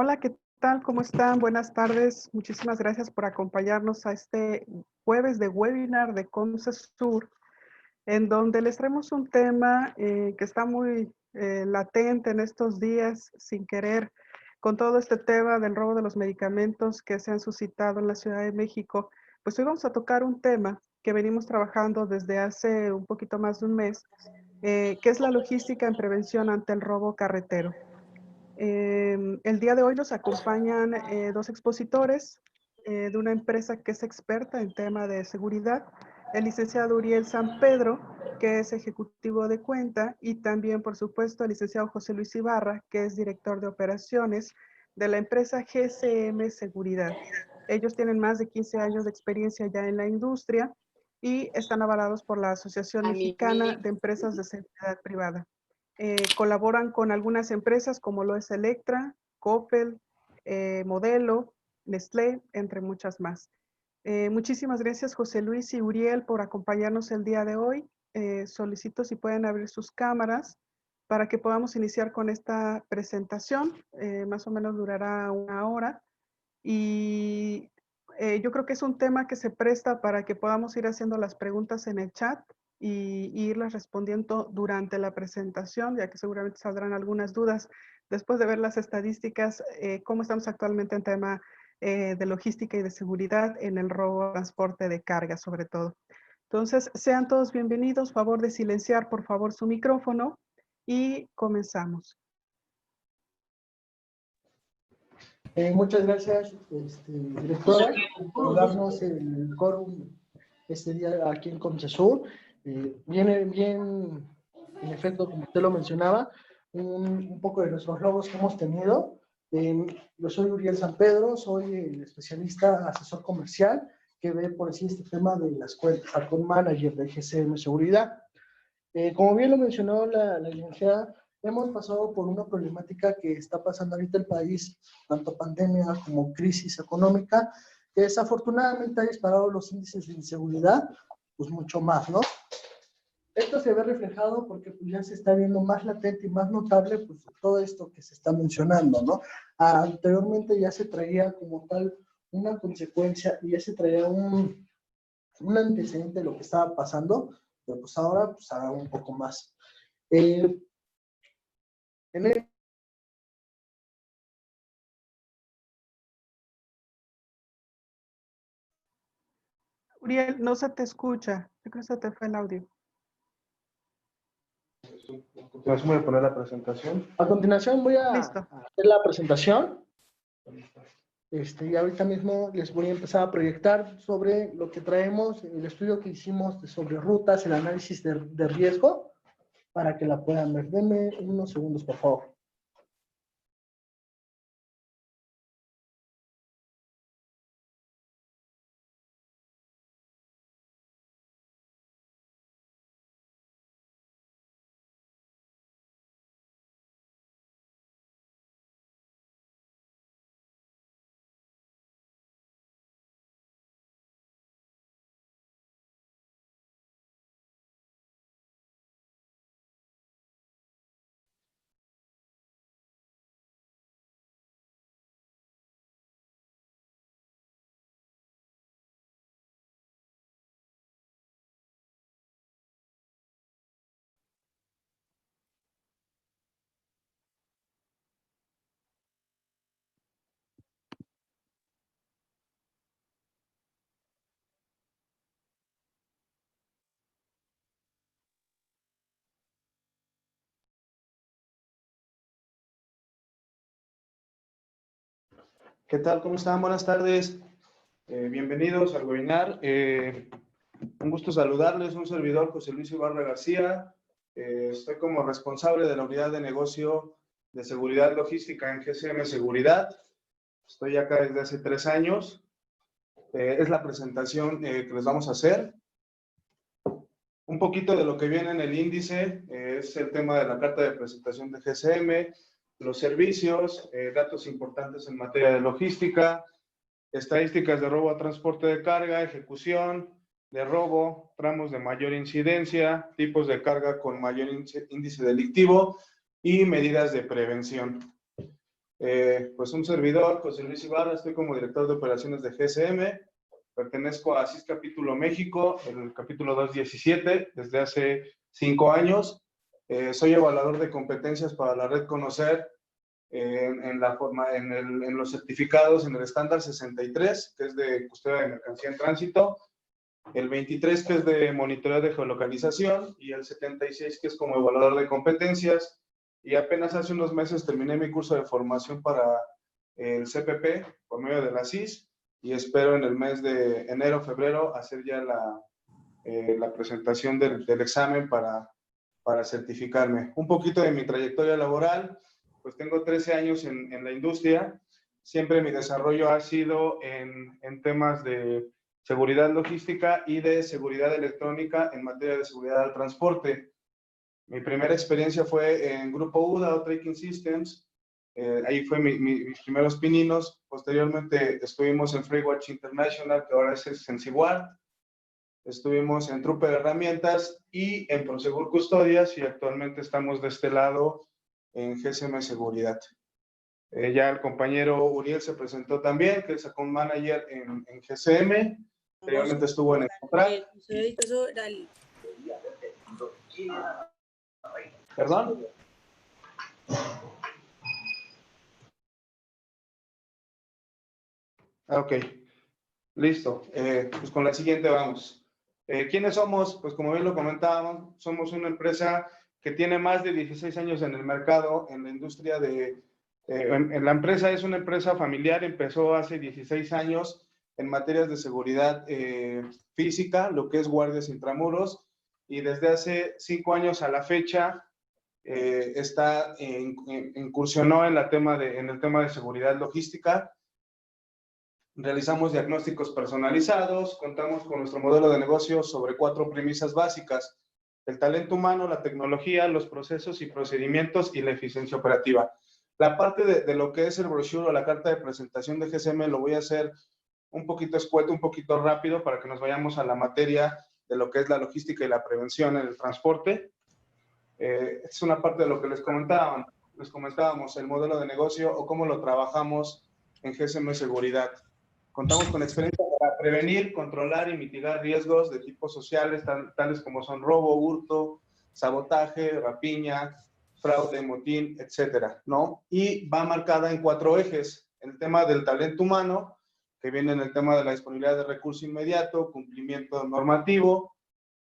Hola, ¿qué tal? ¿Cómo están? Buenas tardes. Muchísimas gracias por acompañarnos a este jueves de webinar de CONSESUR, en donde les traemos un tema que está muy latente en estos días, sin querer, con todo este tema del robo de los medicamentos que se han suscitado en la Ciudad de México. Pues hoy vamos a tocar un tema que venimos trabajando desde hace un poquito más de un mes, que es la logística en prevención ante el robo carretero. El día de hoy nos acompañan dos expositores de una empresa que es experta en tema de seguridad, el licenciado Uriel San Pedro, que es ejecutivo de cuenta, y también, por supuesto, el licenciado José Luis Ibarra, que es director de operaciones de la empresa GCM Seguridad. Ellos tienen más de 15 años de experiencia ya en la industria y están avalados por la Asociación Mexicana de Empresas de Seguridad Privada. Colaboran con algunas empresas como lo es Electra, Coppel, Modelo, Nestlé, entre muchas más. Muchísimas gracias José Luis y Uriel por acompañarnos el día de hoy. Solicito si pueden abrir sus cámaras para que podamos iniciar con esta presentación. Más o menos durará una hora. Y yo creo que es un tema que se presta para que podamos ir haciendo las preguntas en el chat y irlas respondiendo durante la presentación, ya que seguramente saldrán algunas dudas después de ver las estadísticas, cómo estamos actualmente en tema de logística y de seguridad en el robo, transporte de carga sobre todo. Entonces, sean todos bienvenidos, favor de silenciar por favor su micrófono y comenzamos. Muchas gracias, directora, por darnos el quórum este día aquí en CONSESUR. Viene bien, en efecto, como usted lo mencionaba, un poco de nuestros logros que hemos tenido. Yo soy Uriel San Pedro, soy el especialista asesor comercial que ve por así este tema de las cuentas, account manager de GCM Seguridad. Como bien lo mencionó la licenciada, hemos pasado por una problemática que está pasando ahorita el país, tanto pandemia como crisis económica, que desafortunadamente ha disparado los índices de inseguridad, pues mucho más, ¿no? Esto se ve reflejado porque pues, ya se está viendo más latente y más notable pues, todo esto que se está mencionando, ¿no? Anteriormente ya se traía como tal una consecuencia y ya se traía un antecedente de lo que estaba pasando, pero pues ahora pues haga un poco más. En el... Uriel, no se te escucha, yo creo que se te fue el audio. A continuación voy a poner la presentación. A continuación voy a hacer la presentación. Y ahorita mismo les voy a empezar a proyectar sobre lo que traemos, el estudio que hicimos sobre rutas, el análisis de riesgo, para que la puedan ver. Denme unos segundos, por favor. ¿Qué tal? ¿Cómo están? Buenas tardes. Bienvenidos al webinar. Un gusto saludarles. Un servidor, José Luis Ibarra García. Estoy como responsable de la unidad de negocio de seguridad logística en GCM Seguridad. Estoy acá desde hace 3 años. Es la presentación que les vamos a hacer. Un poquito de lo que viene en el índice es el tema de la carta de presentación de GCM, los servicios, datos importantes en materia de logística, estadísticas de robo a transporte de carga, ejecución de robo, tramos de mayor incidencia, tipos de carga con mayor índice delictivo y medidas de prevención. Pues un servidor, José Luis Ibarra, estoy como director de operaciones de GSM, pertenezco a CIS Capítulo México, en el capítulo 217, desde hace 5 años. Soy evaluador de competencias para la red Conocer, en los certificados en el estándar 63, que es de custodia de mercancía en tránsito, el 23, que es de monitoreo de geolocalización, y el 76, que es como evaluador de competencias. Y apenas hace unos meses terminé mi curso de formación para el CPP por medio de la CIS, y espero en el mes de enero, febrero, hacer ya la presentación del examen para certificarme. Un poquito de mi trayectoria laboral, pues tengo 13 años en la industria. Siempre mi desarrollo ha sido en temas de seguridad logística y de seguridad electrónica en materia de seguridad al transporte. Mi primera experiencia fue en Grupo UDA o Tracking Systems. Ahí fue mis primeros pininos. Posteriormente estuvimos en Freewatch International, que ahora es Sensiguard. Estuvimos en Trooper Herramientas y en Prosegur Custodias, y actualmente estamos de este lado en GSM Seguridad. Ya el compañero Uriel se presentó también, que es Account Manager en GSM. Anteriormente estuvo en el contrato. ¿Perdón? Ok, listo. Pues con la siguiente vamos. ¿Quiénes somos? Pues como bien lo comentábamos, somos una empresa que tiene más de 16 años en el mercado, en la industria de... la empresa es una empresa familiar, empezó hace 16 años en materias de seguridad física, lo que es guardias intramuros, y desde hace 5 años a la fecha incursionó en el tema de seguridad logística. Realizamos diagnósticos personalizados, contamos con nuestro modelo de negocio sobre 4 premisas básicas: el talento humano, la tecnología, los procesos y procedimientos y la eficiencia operativa. La parte de lo que es el brochure o la carta de presentación de GSM lo voy a hacer un poquito escueto, un poquito rápido, para que nos vayamos a la materia de lo que es la logística y la prevención en el transporte. Es una parte de lo que les comentábamos, el modelo de negocio o cómo lo trabajamos en GSM Seguridad. Contamos con experiencia para prevenir, controlar y mitigar riesgos de tipos sociales, tales como son robo, hurto, sabotaje, rapiña, fraude, motín, etcétera, ¿no? Y va marcada en 4 ejes: el tema del talento humano, que viene en el tema de la disponibilidad de recurso inmediato, cumplimiento normativo,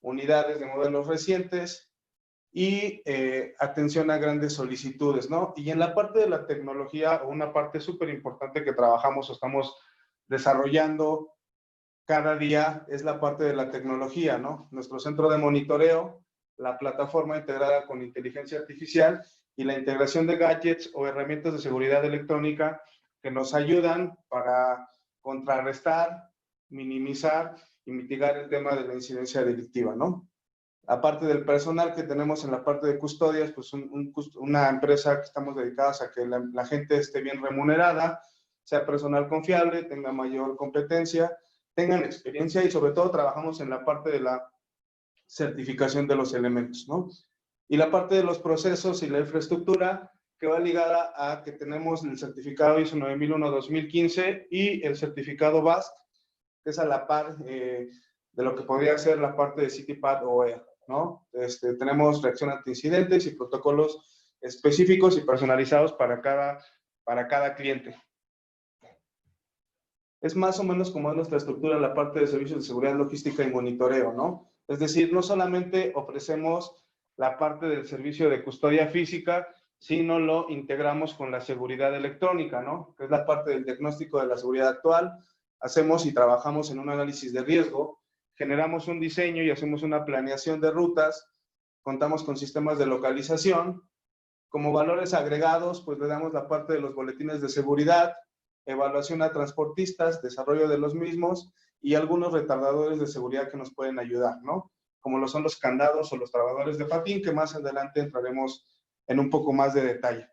unidades de modelos recientes y atención a grandes solicitudes, ¿no? Y en la parte de la tecnología, una parte súper importante que trabajamos o estamos desarrollando cada día, es la parte de la tecnología, ¿no? Nuestro centro de monitoreo, la plataforma integrada con inteligencia artificial y la integración de gadgets o herramientas de seguridad electrónica que nos ayudan para contrarrestar, minimizar y mitigar el tema de la incidencia delictiva, ¿no? Aparte del personal que tenemos en la parte de custodias, pues una empresa que estamos dedicados a que la gente esté bien remunerada, sea personal confiable, tenga mayor competencia, tengan experiencia, y sobre todo trabajamos en la parte de la certificación de los elementos, ¿no? Y la parte de los procesos y la infraestructura, que va ligada a que tenemos el certificado ISO 9001-2015 y el certificado BASC, que es a la par de lo que podría ser la parte de CityPad o OEA, ¿no? Tenemos reacción ante incidentes y protocolos específicos y personalizados para cada cliente. Es más o menos como es nuestra estructura en la parte de servicios de seguridad logística y monitoreo, ¿no? Es decir, no solamente ofrecemos la parte del servicio de custodia física, sino lo integramos con la seguridad electrónica, ¿no? Que es la parte del diagnóstico de la seguridad actual. Hacemos y trabajamos en un análisis de riesgo, generamos un diseño y hacemos una planeación de rutas, contamos con sistemas de localización. Como valores agregados, pues le damos la parte de los boletines de seguridad, evaluación a transportistas, desarrollo de los mismos y algunos retardadores de seguridad que nos pueden ayudar, ¿no? Como lo son los candados o los trabadores de patín, que más adelante entraremos en un poco más de detalle.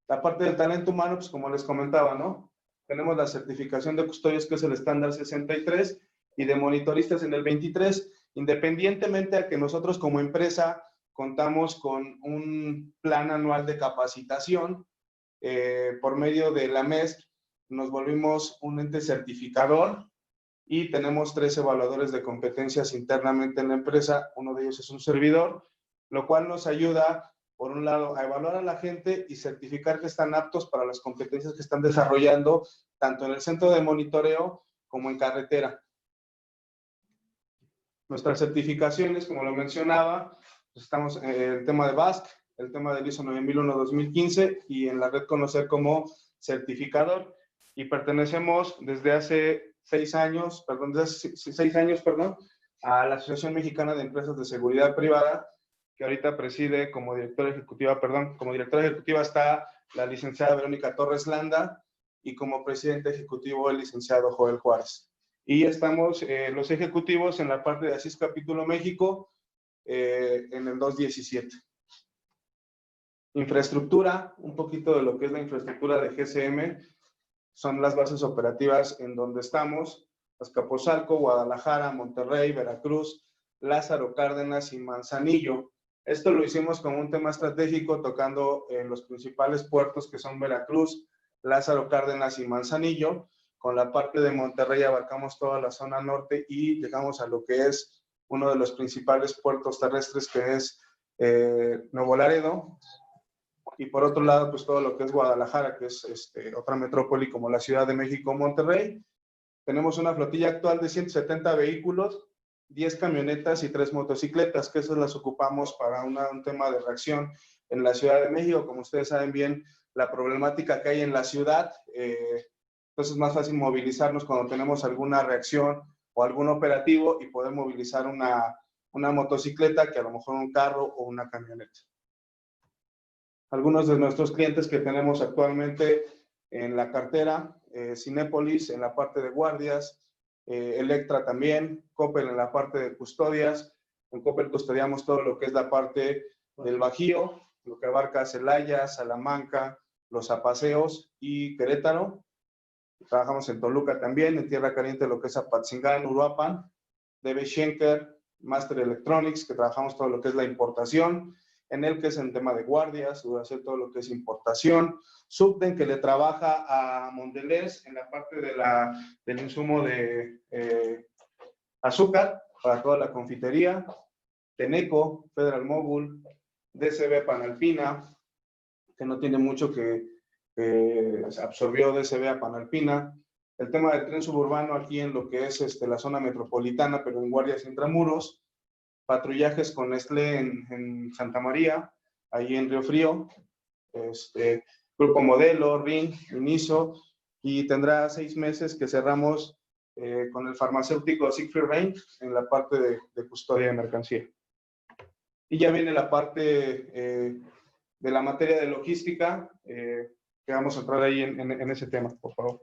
La parte del talento humano, pues como les comentaba, ¿no? Tenemos la certificación de custodios, que es el estándar 63, y de monitoristas en el 23, independientemente a que nosotros como empresa contamos con un plan anual de capacitación. Por medio de la MESC nos volvimos un ente certificador y tenemos 3 evaluadores de competencias internamente en la empresa. Uno de ellos es un servidor, lo cual nos ayuda, por un lado, a evaluar a la gente y certificar que están aptos para las competencias que están desarrollando, tanto en el centro de monitoreo como en carretera. Nuestras certificaciones, como lo mencionaba, pues estamos en el tema de BASC, el tema del ISO 9001-2015 y en la red Conocer como certificador. Y pertenecemos desde hace 6 años, a la Asociación Mexicana de Empresas de Seguridad Privada, que ahorita preside como directora ejecutiva está la licenciada Verónica Torres Landa y como presidente ejecutivo el licenciado Joel Juárez. Y estamos los ejecutivos en la parte de ASIS Capítulo México en el 217. Infraestructura, un poquito de lo que es la infraestructura de GCM, son las bases operativas en donde estamos: Azcapotzalco, Guadalajara, Monterrey, Veracruz, Lázaro Cárdenas y Manzanillo. Esto lo hicimos como un tema estratégico, tocando en los principales puertos que son Veracruz, Lázaro Cárdenas y Manzanillo. Con la parte de Monterrey abarcamos toda la zona norte y llegamos a lo que es uno de los principales puertos terrestres, que es Nuevo Laredo. Y por otro lado, pues todo lo que es Guadalajara, que es otra metrópoli como la Ciudad de México, Monterrey. Tenemos una flotilla actual de 170 vehículos, 10 camionetas y 3 motocicletas, que esas las ocupamos para un tema de reacción en la Ciudad de México. Como ustedes saben bien, la problemática que hay en la ciudad, entonces es más fácil movilizarnos cuando tenemos alguna reacción o algún operativo y poder movilizar una motocicleta que a lo mejor un carro o una camioneta. Algunos de nuestros clientes que tenemos actualmente en la cartera: Cinépolis en la parte de guardias, Electra también, Coppel en la parte de custodias. En Coppel custodiamos todo lo que es la parte del Bajío, lo que abarca Celaya, Salamanca, Los Apaseos y Querétaro. Trabajamos en Toluca también, en Tierra Caliente lo que es Apatzingán, Uruapan, DB Schenker, Master Electronics, que trabajamos todo lo que es la importación. En el que es en tema de guardias, hacer todo lo que es importación. Subden, que le trabaja a Mondelez en la parte del insumo de azúcar para toda la confitería. Teneco, Federal Mogul, DCB Panalpina, que no tiene mucho que absorbió DCB a Panalpina. El tema del tren suburbano aquí en lo que es la zona metropolitana, pero en guardias intramuros. Patrullajes con Nestlé en Santa María, ahí en Río Frío, Grupo Modelo, RIN, Iniso, y tendrá 6 meses que cerramos con el farmacéutico Siegfried Rein en la parte de custodia de mercancía. Y ya viene la parte de la materia de logística, que vamos a entrar ahí en ese tema, por favor.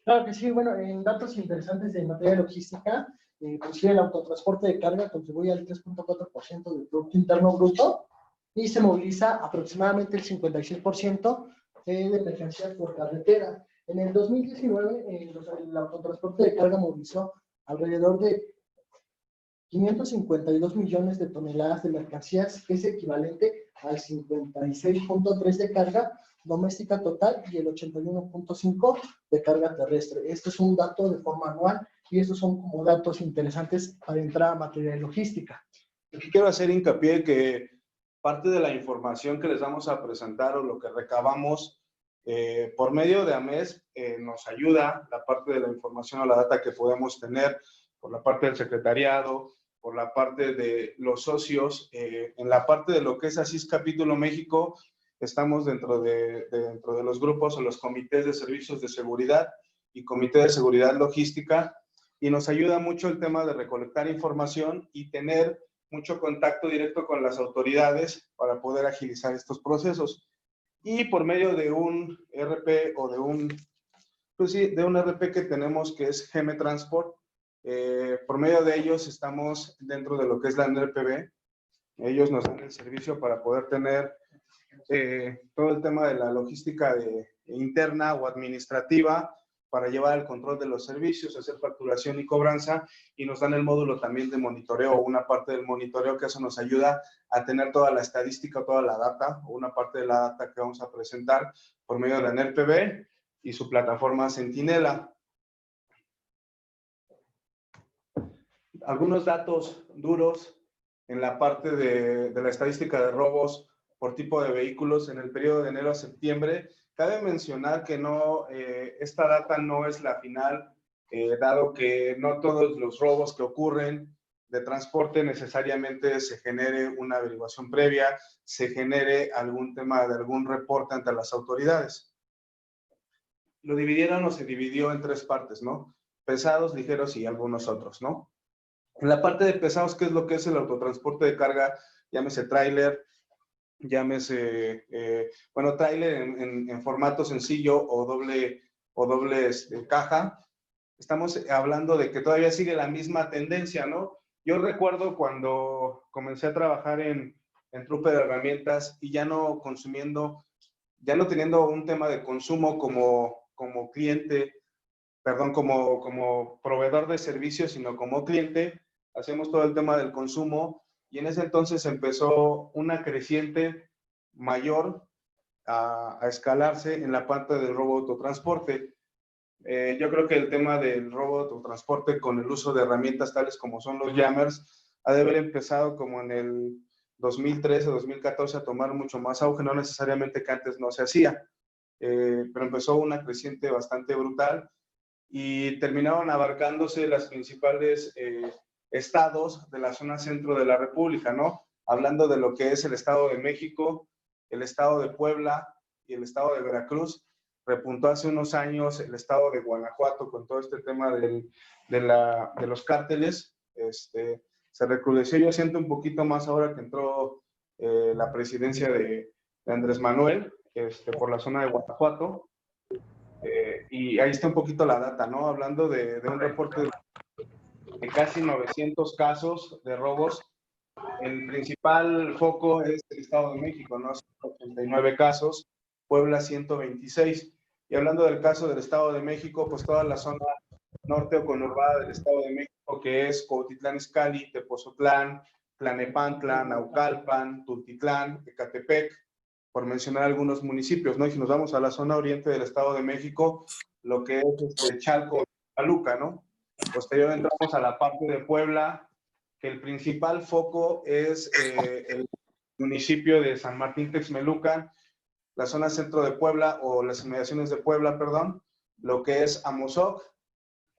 Claro que sí. Bueno, en datos interesantes de materia de logística, pues el autotransporte de carga contribuye al 3.4% del Producto Interno Bruto y se moviliza aproximadamente el 56% de mercancías por carretera. En el 2019, el autotransporte de carga movilizó alrededor de 552 millones de toneladas de mercancías, que es equivalente al 56.3% de carga doméstica total y el 81.5% de carga terrestre. Este es un dato de forma anual y estos son como datos interesantes para entrar a materia de logística. Aquí quiero hacer hincapié que parte de la información que les vamos a presentar o lo que recabamos por medio de AMES nos ayuda, la parte de la información o la data que podemos tener por la parte del secretariado, por la parte de los socios, en la parte de lo que es ASIS Capítulo México, estamos dentro de los grupos o los comités de servicios de seguridad y comité de seguridad logística, y nos ayuda mucho el tema de recolectar información y tener mucho contacto directo con las autoridades para poder agilizar estos procesos. Y por medio de un RP o de un RP que tenemos, que es GM Transport, por medio de ellos estamos dentro de lo que es la NRPB. Ellos nos dan el servicio para poder tener todo el tema de la logística interna o administrativa, para llevar el control de los servicios, hacer facturación y cobranza, y nos dan el módulo también de monitoreo, una parte del monitoreo que eso nos ayuda a tener toda la estadística, toda la data, o una parte de la data que vamos a presentar por medio de la NERPB y su plataforma Centinela. Algunos datos duros en la parte de la estadística de robos por tipo de vehículos en el periodo de enero a septiembre. Cabe mencionar que no, esta data no es la final, dado que no todos los robos que ocurren de transporte necesariamente se genere una averiguación previa, se genere algún tema de algún reporte ante las autoridades. Lo dividieron o se dividió en tres partes, ¿no? Pesados, ligeros y algunos otros, ¿no? En la parte de pesados, ¿qué es lo que es el autotransporte de carga? Llámese tráiler, llámese, bueno, tráiler en formato sencillo o doble caja. Estamos hablando de que todavía sigue la misma tendencia, ¿no? Yo recuerdo cuando comencé a trabajar en Trupe de Herramientas y ya no consumiendo, ya no teniendo un tema de consumo como cliente, perdón, como proveedor de servicios, sino como cliente, hacemos todo el tema del consumo y en ese entonces empezó una creciente mayor a escalarse en la parte del robo autotransporte. Yo creo que el tema del robo autotransporte con el uso de herramientas tales como son los jammers ha de haber empezado como en el 2013, 2014 a tomar mucho más auge, no necesariamente que antes no se hacía, pero empezó una creciente bastante brutal y terminaron abarcándose las principales estados de la zona centro de la República, ¿no? Hablando de lo que es el Estado de México, el Estado de Puebla y el Estado de Veracruz. Repuntó hace unos años el Estado de Guanajuato con todo este tema de los cárteles. Se recrudeció, yo siento un poquito más ahora que entró la presidencia de Andrés Manuel por la zona de Guanajuato. Y ahí está un poquito la data, ¿no? Hablando de un reporte de casi 900 casos de robos. El principal foco es el Estado de México, ¿no? 189 casos, Puebla 126. Y hablando del caso del Estado de México, pues toda la zona norte o conurbada del Estado de México, que es Cuautitlán Izcalli, Tepozotlán, Tlanepantla, Naucalpan, Tultitlán, Ecatepec, por mencionar algunos municipios, ¿no? Y si nos vamos a la zona oriente del Estado de México, lo que es Chalco, Paluca, ¿no? Posteriormente entramos a la parte de Puebla, que el principal foco es el municipio de San Martín Texmelucan, la zona centro de Puebla, o las inmediaciones de Puebla, perdón, lo que es Amozoc,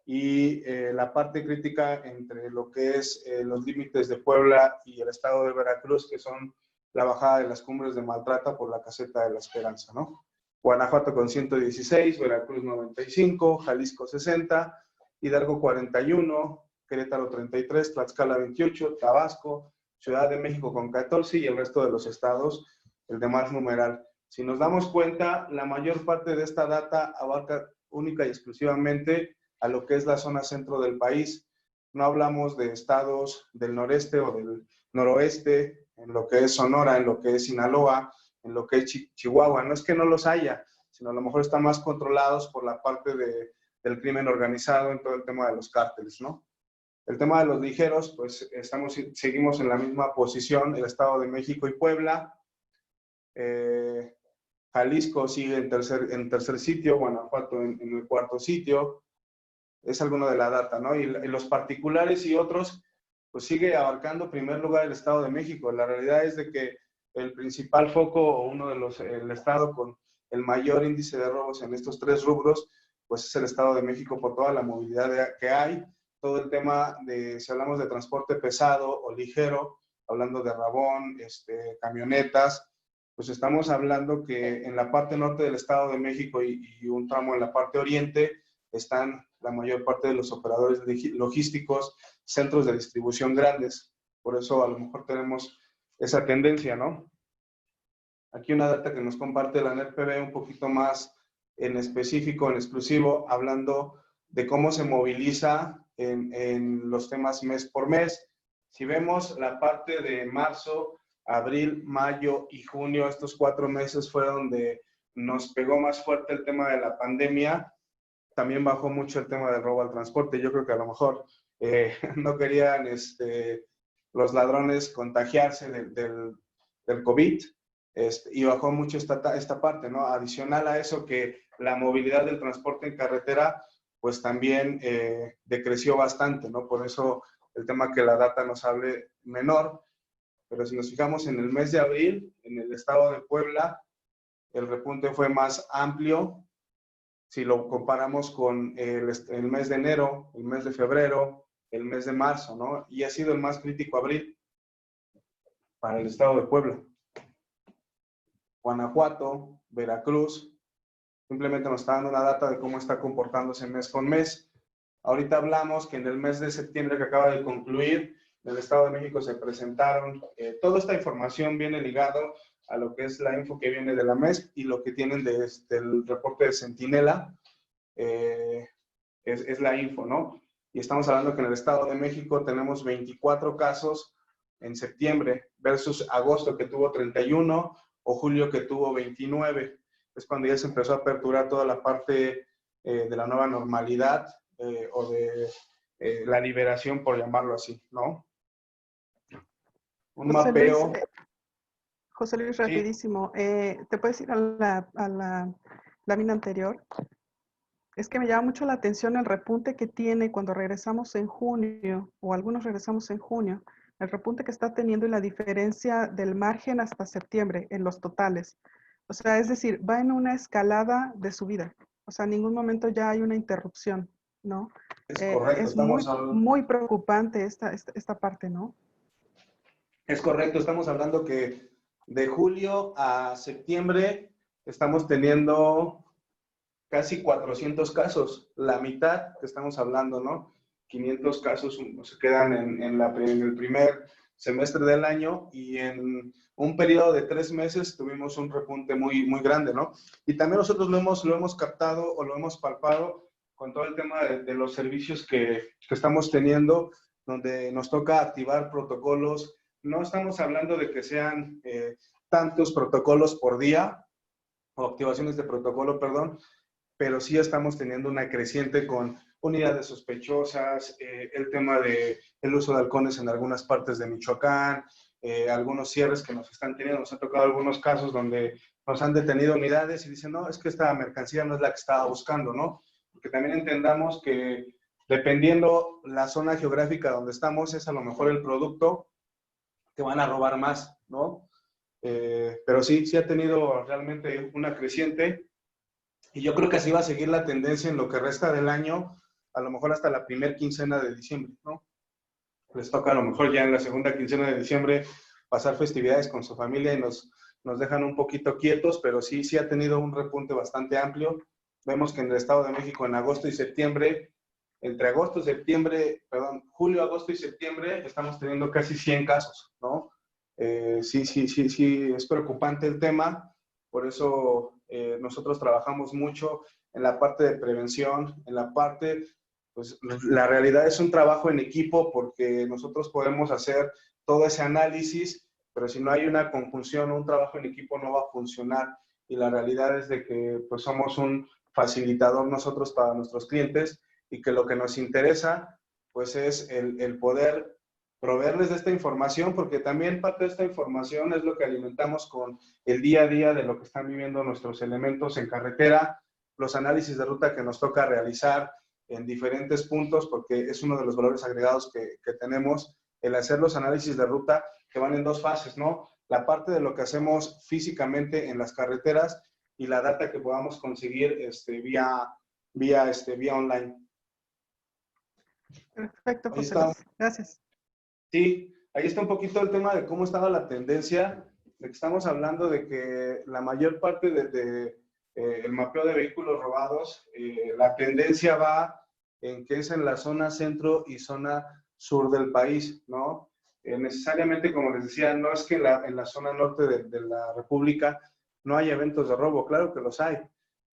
y la parte crítica entre lo que es los límites de Puebla y el estado de Veracruz, que son la bajada de las cumbres de Maltrata por la caseta de la Esperanza, ¿no? Guanajuato con 116, Veracruz 95, Jalisco 60, Hidalgo 41, Querétaro 33, Tlaxcala 28, Tabasco, Ciudad de México con 14 y el resto de los estados, el demás numeral. Si nos damos cuenta, la mayor parte de esta data abarca única y exclusivamente a lo que es la zona centro del país. No hablamos de estados del noreste o del noroeste, en lo que es Sonora, en lo que es Sinaloa, en lo que es Chihuahua. No es que no los haya, sino a lo mejor están más controlados por la parte del crimen organizado en todo el tema de los cárteles, ¿no? El tema de los ligeros, pues seguimos en la misma posición, el Estado de México y Puebla. Jalisco sigue en tercer sitio, Guanajuato en el cuarto sitio. Es alguno de la data, ¿no? Y los particulares y otros, pues sigue abarcando primer lugar el Estado de México. La realidad es de que el principal foco, o uno de el estado con el mayor índice de robos en estos tres rubros, pues es el Estado de México por toda la movilidad que hay, todo el tema de, si hablamos de transporte pesado o ligero, hablando de rabón, camionetas, pues estamos hablando que en la parte norte del Estado de México y un tramo en la parte oriente están la mayor parte de los operadores logísticos, centros de distribución grandes. Por eso a lo mejor tenemos esa tendencia, ¿no? Aquí una data que nos comparte la NERPB un poquito más en específico, en exclusivo, hablando de cómo se moviliza en los temas mes por mes. Si vemos la parte de marzo, abril, mayo y junio, estos 4 meses fue donde nos pegó más fuerte el tema de la pandemia. también bajó mucho el tema del robo al transporte. Yo creo que a lo mejor no querían los ladrones contagiarse del COVID, y bajó mucho esta parte, ¿no? Adicional a eso, que la movilidad del transporte en carretera pues también decreció bastante, ¿no? Por eso el tema que la data nos hable menor, pero si nos fijamos en el mes de abril, en el estado de Puebla, el repunte fue más amplio. Si lo comparamos con el mes de enero, el mes de febrero, el mes de marzo, ¿no? Y ha sido el más crítico abril para el estado de Puebla. Guanajuato, Veracruz, simplemente nos está dando una data de cómo está comportándose mes con mes. Ahorita hablamos que en el mes de septiembre que acaba de concluir, en el Estado de México se presentaron, toda esta información viene ligado a lo que es la info que viene de la MES y lo que tienen del reporte de Centinela, es la info, ¿no? Y estamos hablando que en el Estado de México tenemos 24 casos en septiembre versus agosto que tuvo 31 o julio que tuvo 29. Es cuando ya se empezó a aperturar toda la parte de la nueva normalidad o de la liberación, por llamarlo así, ¿no? Un José mapeo. Luis, José Luis, Sí. rapidísimo. ¿Te puedes ir a la lámina anterior? Es que me llama mucho la atención el repunte que tiene cuando regresamos en junio, o algunos regresamos en junio, el repunte que está teniendo y la diferencia del margen hasta septiembre en los totales. O sea, es decir, va en una escalada de subida. O sea, en ningún momento ya hay una interrupción, ¿no? Es correcto, Es muy preocupante esta parte, ¿no? Es correcto, estamos hablando que de julio a septiembre estamos teniendo casi 400 casos, la mitad que estamos hablando, ¿no? 500 casos se quedan en el primer semestre del año y en un periodo de 3 meses tuvimos un repunte muy, muy grande, ¿no? Y también nosotros lo hemos captado o lo hemos palpado con todo el tema de los servicios que estamos teniendo, donde nos toca activar protocolos. No estamos hablando de que sean tantos protocolos por día, o activaciones de protocolo, perdón, pero sí estamos teniendo una creciente con unidades sospechosas, el tema del uso de halcones en algunas partes de Michoacán, algunos cierres que nos están teniendo. Nos han tocado algunos casos donde nos han detenido unidades y dicen, no, es que esta mercancía no es la que estaba buscando, ¿no? Porque también entendamos que dependiendo la zona geográfica donde estamos, es a lo mejor el producto que van a robar más, ¿no? Pero sí ha tenido realmente una creciente. Y yo creo que así va a seguir la tendencia en lo que resta del año, a lo mejor hasta la primera quincena de diciembre, ¿no? Les toca a lo mejor ya en la segunda quincena de diciembre pasar festividades con su familia y nos dejan un poquito quietos, pero sí ha tenido un repunte bastante amplio. Vemos que en el Estado de México en agosto y septiembre, entre julio, agosto y septiembre, estamos teniendo casi 100 casos, ¿no? Sí, es preocupante el tema, por eso nosotros trabajamos mucho en la parte de prevención, en la parte, pues la realidad es un trabajo en equipo porque nosotros podemos hacer todo ese análisis, pero si no hay una conjunción o un trabajo en equipo no va a funcionar. Y la realidad es de que pues somos un facilitador nosotros para nuestros clientes y que lo que nos interesa pues es el poder proveerles de esta información, porque también parte de esta información es lo que alimentamos con el día a día de lo que están viviendo nuestros elementos en carretera, los análisis de ruta que nos toca realizar en diferentes puntos, porque es uno de los valores agregados que tenemos, el hacer los análisis de ruta que van en 2 fases, ¿no? La parte de lo que hacemos físicamente en las carreteras y la data que podamos conseguir vía online. Perfecto, José Luis. Gracias. Sí, ahí está un poquito el tema de cómo estaba la tendencia, de que estamos hablando de que la mayor parte el mapeo de vehículos robados, la tendencia va en que es en la zona centro y zona sur del país, ¿no? Necesariamente, como les decía, no es que en la zona norte de la República no hay eventos de robo, claro que los hay,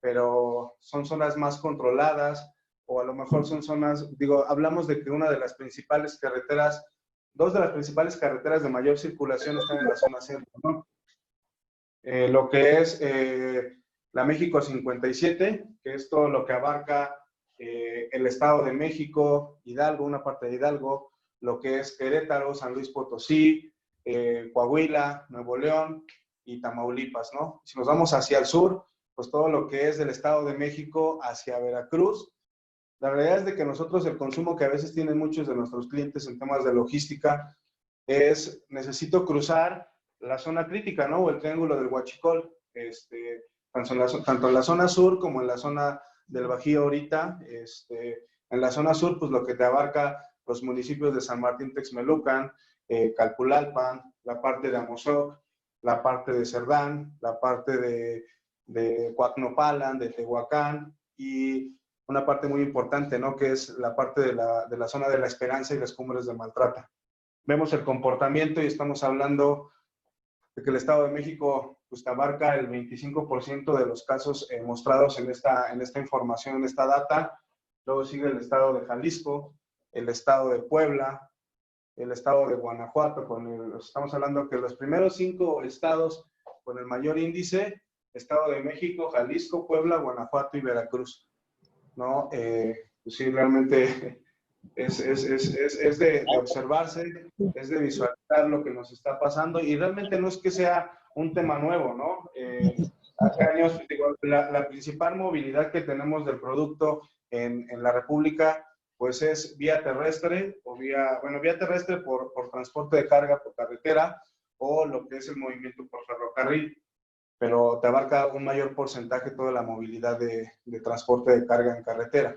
pero son zonas más controladas o a lo mejor son zonas, hablamos de que una de las principales carreteras, 2 de las principales carreteras de mayor circulación están en la zona centro, ¿no? Lo que es la México 57, que es todo lo que abarca el Estado de México, Hidalgo, una parte de Hidalgo, lo que es Querétaro, San Luis Potosí, Coahuila, Nuevo León y Tamaulipas, ¿no? Si nos vamos hacia el sur, pues todo lo que es del Estado de México hacia Veracruz. La realidad es de que nosotros el consumo que a veces tienen muchos de nuestros clientes en temas de logística es, necesito cruzar la zona crítica, ¿no? O el triángulo del Huachicol, tanto en la zona sur como en la zona del Bajío ahorita. En la zona sur, pues lo que te abarca los municipios de San Martín Texmelucan, Calpulalpan, la parte de Amozoc, la parte de Cerdán, la parte de Coacnopalan, de Tehuacán y una parte muy importante, ¿no? Que es la parte de la zona de La Esperanza y las cumbres de Maltrata. Vemos el comportamiento y estamos hablando de que el Estado de México pues, abarca el 25% de los casos mostrados en esta información, en esta data. Luego sigue el Estado de Jalisco, el Estado de Puebla, el Estado de Guanajuato. Estamos hablando que los primeros 5 estados con el mayor índice, Estado de México, Jalisco, Puebla, Guanajuato y Veracruz, ¿no? Pues sí, realmente es de observarse, es de visualizar lo que nos está pasando y realmente no es que sea un tema nuevo, ¿no? Hace años, digo, la principal movilidad que tenemos del producto en la República, pues es vía terrestre o vía terrestre por transporte de carga por carretera o lo que es el movimiento por ferrocarril, pero te abarca un mayor porcentaje toda la movilidad de transporte de carga en carretera.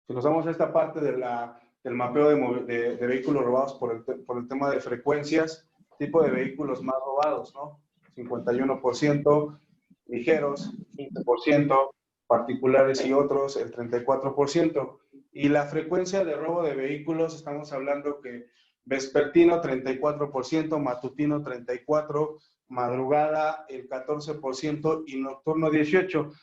Si nos vamos a esta parte del mapeo de vehículos robados por el tema de frecuencias, tipo de vehículos más robados, ¿no? 51%, ligeros, 15%, particulares y otros, el 34%. Y la frecuencia de robo de vehículos, estamos hablando que vespertino 34%, matutino 34%, madrugada el 14% y nocturno 18%.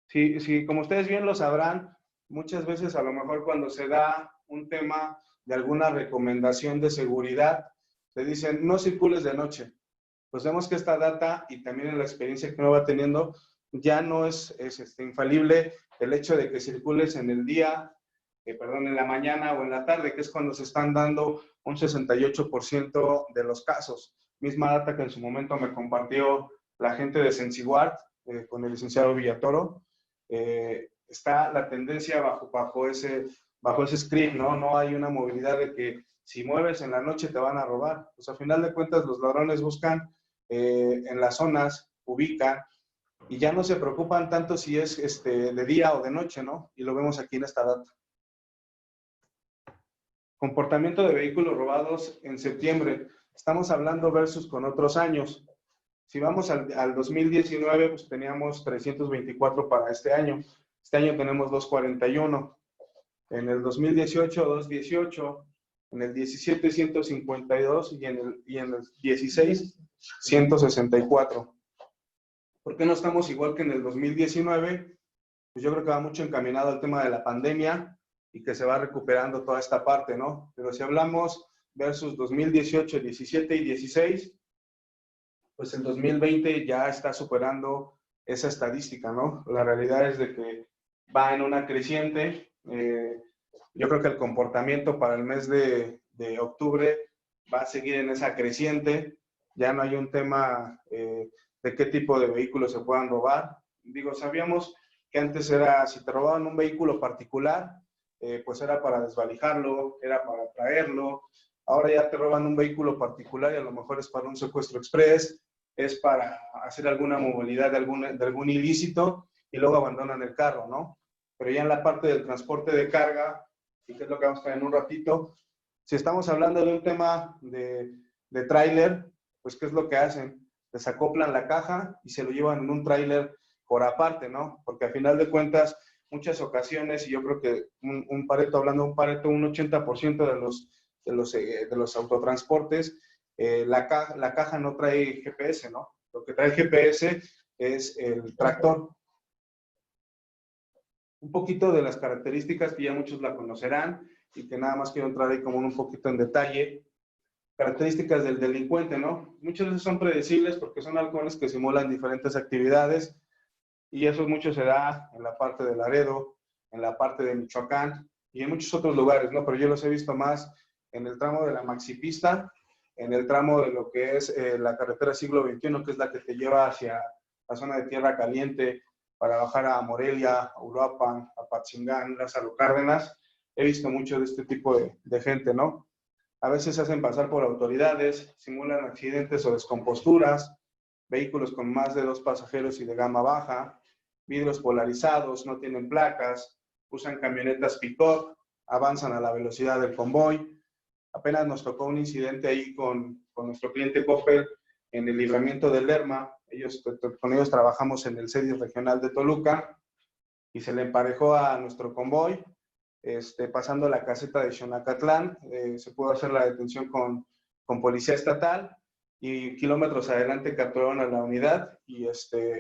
Sí, como ustedes bien lo sabrán, muchas veces a lo mejor cuando se da un tema de alguna recomendación de seguridad, te dicen no circules de noche. Pues vemos que esta data y también en la experiencia que uno va teniendo, ya no es infalible el hecho de que circules en el día, en la mañana o en la tarde, que es cuando se están dando un 68% de los casos. Misma data que en su momento me compartió la gente de Sensiguard con el licenciado Villatoro. Está la tendencia bajo ese script, ¿no? No hay una movilidad de que si mueves en la noche te van a robar. Pues a final de cuentas los ladrones buscan en las zonas, ubican y ya no se preocupan tanto si es de día o de noche, ¿no? Y lo vemos aquí en esta data. Comportamiento de vehículos robados en septiembre. Estamos hablando versus con otros años. Si vamos al 2019, pues teníamos 324 para este año. Este año tenemos 241. En el 2018, 218. En el 17, 152. Y en el 16, 164. ¿Por qué no estamos igual que en el 2019? Pues yo creo que va mucho encaminado al tema de la pandemia y que se va recuperando toda esta parte, ¿no? Pero si hablamos versus 2018, 17 y 16, pues el 2020 ya está superando esa estadística, ¿no? La realidad es de que va en una creciente. Yo creo que el comportamiento para el mes de octubre va a seguir en esa creciente. Ya no hay un tema de qué tipo de vehículos se puedan robar. Digo, sabíamos que antes era, si te robaban un vehículo particular, pues era para desvalijarlo, era para traerlo. Ahora ya te roban un vehículo particular y a lo mejor es para un secuestro express, es para hacer alguna movilidad de algún ilícito y luego abandonan el carro, ¿no? Pero ya en la parte del transporte de carga, y que es lo que vamos a ver en un ratito, si estamos hablando de un tema de tráiler, pues ¿qué es lo que hacen? Desacoplan la caja y se lo llevan en un tráiler por aparte, ¿no? Porque a final de cuentas, muchas ocasiones, y yo creo que un 80% de los autotransportes, la caja no trae GPS, ¿no? Lo que trae GPS es el tractor. Un poquito de las características que ya muchos la conocerán y que nada más quiero entrar ahí como un poquito en detalle. Características del delincuente, ¿no? Muchas veces son predecibles porque son halcones que simulan diferentes actividades. Y eso mucho se da en la parte de Laredo, en la parte de Michoacán y en muchos otros lugares, ¿no? Pero yo los he visto más en el tramo de la maxipista, en el tramo de lo que es la carretera siglo XXI, que es la que te lleva hacia la zona de Tierra Caliente para bajar a Morelia, a Uruapan, a Patzingán, Lázaro Cárdenas. He visto mucho de este tipo de gente, ¿no? A veces se hacen pasar por autoridades, simulan accidentes o descomposturas, vehículos con más de 2 pasajeros y de gama baja, vidrios polarizados, no tienen placas, usan camionetas pick-up, avanzan a la velocidad del convoy. Apenas nos tocó un incidente ahí con nuestro cliente Coppel en el libramiento del Lerma. Con ellos trabajamos en el CEDIS regional de Toluca y se le emparejó a nuestro convoy. Pasando la caseta de Xonacatlán, se pudo hacer la detención con policía estatal y kilómetros adelante capturaron a la unidad y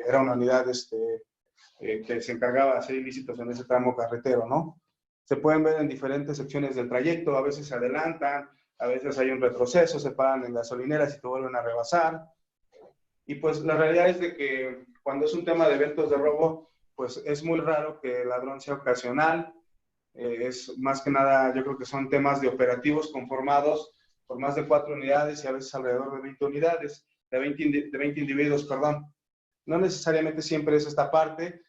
era una unidad que se encargaba de hacer ilícitos en ese tramo carretero, ¿no? Se pueden ver en diferentes secciones del trayecto, a veces se adelantan, a veces hay un retroceso, se paran en gasolineras y te vuelven a rebasar. Y pues la realidad es de que cuando es un tema de eventos de robo, pues es muy raro que el ladrón sea ocasional. Es más que nada, yo creo que son temas de operativos conformados por más de 4 unidades y a veces alrededor de 20 unidades, de 20 individuos, perdón. No necesariamente siempre es esta parte,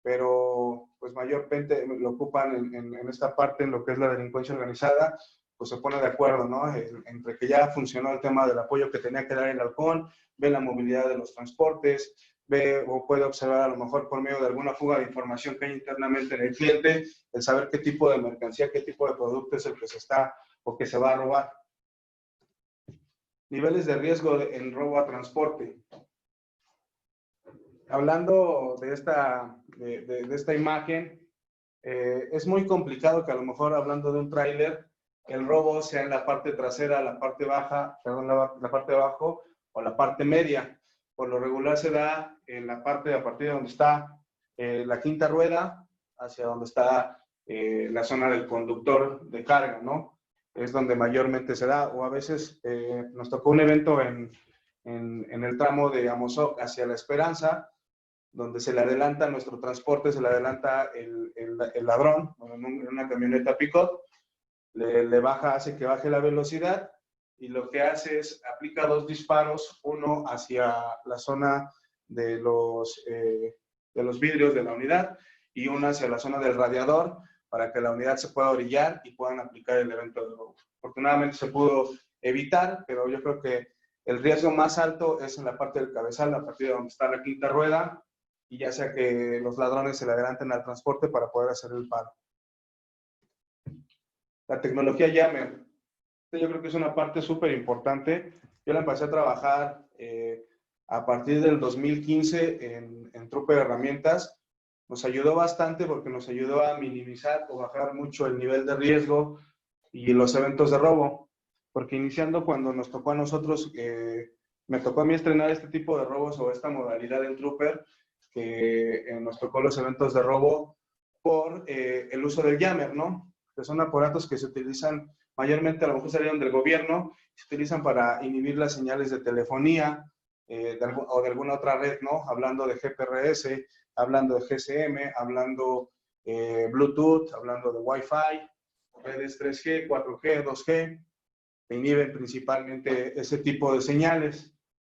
pero pues mayormente lo ocupan en esta parte, en lo que es la delincuencia organizada, pues se pone de acuerdo, ¿no? Entre que ya funcionó el tema del apoyo que tenía que dar el halcón, ve la movilidad de los transportes, ve o puede observar a lo mejor por medio de alguna fuga de información que hay internamente en el cliente, el saber qué tipo de mercancía, qué tipo de producto es el que se está o que se va a robar. Niveles de riesgo en robo a transporte. Hablando de esta imagen, es muy complicado que a lo mejor hablando de un tráiler, el robo sea en la parte trasera, la parte baja, perdón, la parte de abajo o la parte media. Por lo regular se da en la parte a partir de donde está la quinta rueda hacia donde está la zona del conductor de carga, ¿no? Es donde mayormente se da. O a veces nos tocó un evento en el tramo de Amozoc hacia La Esperanza, donde se le adelanta nuestro transporte, se le adelanta el ladrón en una camioneta pick-up, le baja, hace que baje la velocidad y lo que hace es aplica 2 disparos, uno hacia la zona de los vidrios de la unidad y uno hacia la zona del radiador para que la unidad se pueda orillar y puedan aplicar el evento de robo. Afortunadamente se pudo evitar, pero yo creo que el riesgo más alto es en la parte del cabezal, a partir de donde está la quinta rueda, y ya sea que los ladrones se le adelanten al transporte para poder hacer el paro. La tecnología Jammer, yo creo que es una parte súper importante. Yo la empecé a trabajar a partir del 2015 en Trooper Herramientas. Nos ayudó bastante porque nos ayudó a minimizar o bajar mucho el nivel de riesgo y los eventos de robo. Porque iniciando cuando nos tocó a nosotros, me tocó a mí estrenar este tipo de robos o esta modalidad en Trooper, que nos tocó los eventos de robo por el uso del jammer, ¿no? Que son aparatos que se utilizan mayormente, a lo mejor salieron del gobierno, se utilizan para inhibir las señales de telefonía o de alguna otra red, ¿no? Hablando de GPRS, hablando de GSM, hablando Bluetooth, hablando de Wi-Fi, redes 3G, 4G, 2G, que inhiben principalmente ese tipo de señales.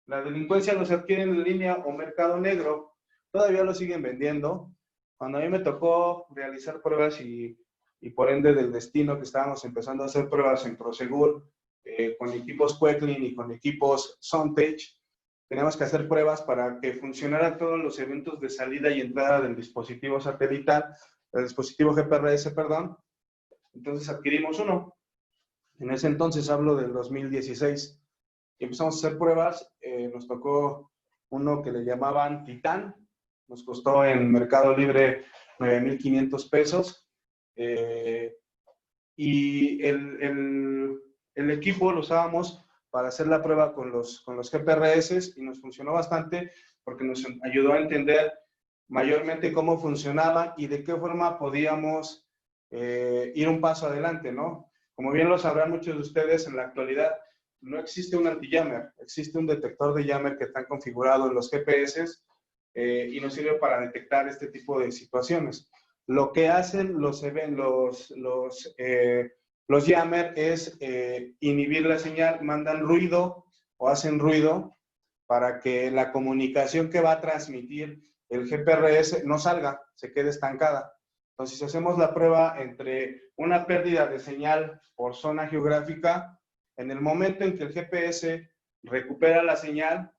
La delincuencia los adquiere en línea o mercado negro, todavía lo siguen vendiendo. Cuando a mí me tocó realizar pruebas y por ende del destino que estábamos empezando a hacer pruebas en Prosegur con equipos Quecklin y con equipos Sontech, teníamos que hacer pruebas para que funcionaran todos los eventos de salida y entrada del dispositivo satelital, del dispositivo GPRS, perdón. Entonces adquirimos uno. En ese entonces hablo del 2016. Y empezamos a hacer pruebas. Nos tocó uno que le llamaban Titán. Nos costó en Mercado Libre 9,500 pesos. Y el equipo lo usábamos para hacer la prueba con los GPRS y nos funcionó bastante porque nos ayudó a entender mayormente cómo funcionaba y de qué forma podíamos ir un paso adelante, ¿no? Como bien lo sabrán muchos de ustedes, en la actualidad no existe un anti-jammer, existe un detector de jammer que está configurado en los GPS y nos sirve para detectar este tipo de situaciones. Lo que hacen los jammer es inhibir la señal, mandan ruido o hacen ruido para que la comunicación que va a transmitir el GPRS no salga, se quede estancada. Entonces, si hacemos la prueba entre una pérdida de señal por zona geográfica, en el momento en que el GPS recupera la señal,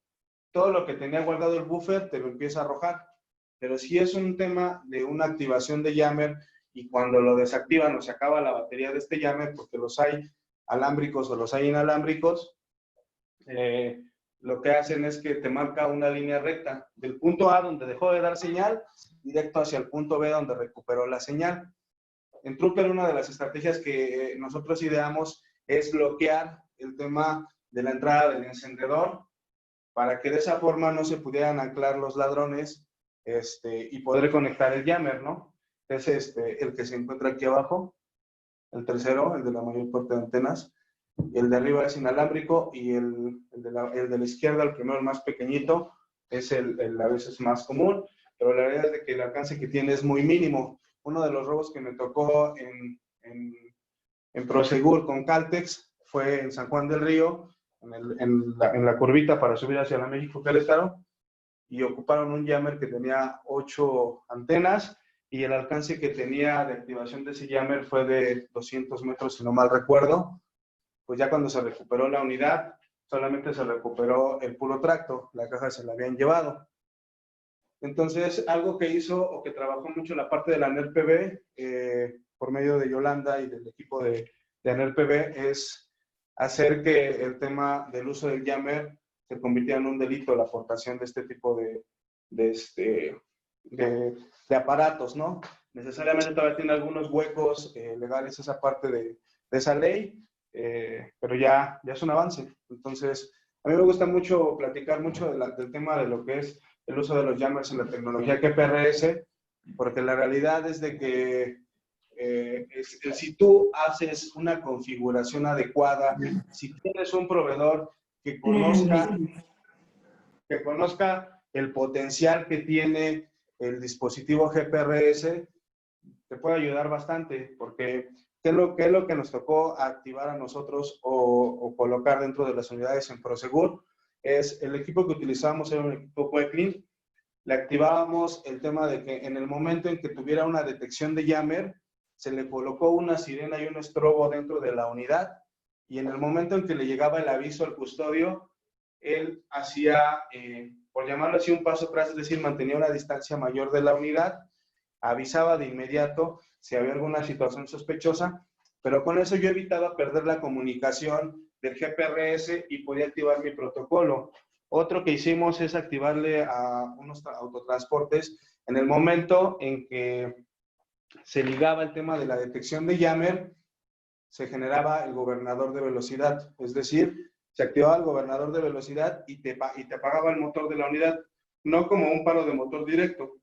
todo lo que tenía guardado el buffer te lo empieza a arrojar. Pero si es un tema de una activación de jammer y cuando lo desactivan o se acaba la batería de este jammer, porque los hay alámbricos o los hay inalámbricos, lo que hacen es que te marca una línea recta del punto A donde dejó de dar señal, directo hacia el punto B donde recuperó la señal. En Trooper, una de las estrategias que nosotros ideamos es bloquear el tema de la entrada del encendedor para que de esa forma no se pudieran anclar los ladrones y poder conectar el jammer, ¿no? Es el que se encuentra aquí abajo, el tercero, el de la mayor parte de antenas. El de arriba es inalámbrico y el de la izquierda, el primero, el más pequeñito, es el a veces más común, pero la realidad es de que el alcance que tiene es muy mínimo. Uno de los robos que me tocó en Prosegur con Caltex fue en San Juan del Río, en la curvita para subir hacia la México-Querétaro, y ocuparon un jammer que tenía 8 antenas y el alcance que tenía de activación de ese jammer fue de 200 metros, si no mal recuerdo. Pues ya cuando se recuperó la unidad, solamente se recuperó el puro tracto, la caja se la habían llevado. Entonces, algo que hizo o que trabajó mucho la parte de la NERPB, por medio de Yolanda y del equipo de NERPB, es hacer que el tema del uso del jammer se convirtiera en un delito, la aportación de este tipo de aparatos, ¿no? Necesariamente todavía tiene algunos huecos legales esa parte de esa ley, pero ya es un avance. Entonces, a mí me gusta mucho platicar mucho del tema de lo que es el uso de los jammers en la tecnología GPRS, porque la realidad es de que si tú haces una configuración adecuada, si tienes un proveedor que conozca el potencial que tiene el dispositivo GPRS, te puede ayudar bastante, porque ¿qué es lo que nos tocó activar a nosotros o colocar dentro de las unidades en Prosegur? Es el equipo que utilizábamos era un equipo Queclin. Le activábamos el tema de que en el momento en que tuviera una detección de jammer, se le colocó una sirena y un estrobo dentro de la unidad, y en el momento en que le llegaba el aviso al custodio, él hacía, por llamarlo así, un paso atrás, es decir, mantenía una distancia mayor de la unidad, avisaba de inmediato si había alguna situación sospechosa, pero con eso yo evitaba perder la comunicación del GPRS y podía activar mi protocolo. Otro que hicimos es activarle a unos autotransportes en el momento en que se ligaba el tema de la detección de jammer, se generaba el gobernador de velocidad, es decir, se activaba el gobernador de velocidad y te apagaba el motor de la unidad, no como un paro de motor directo,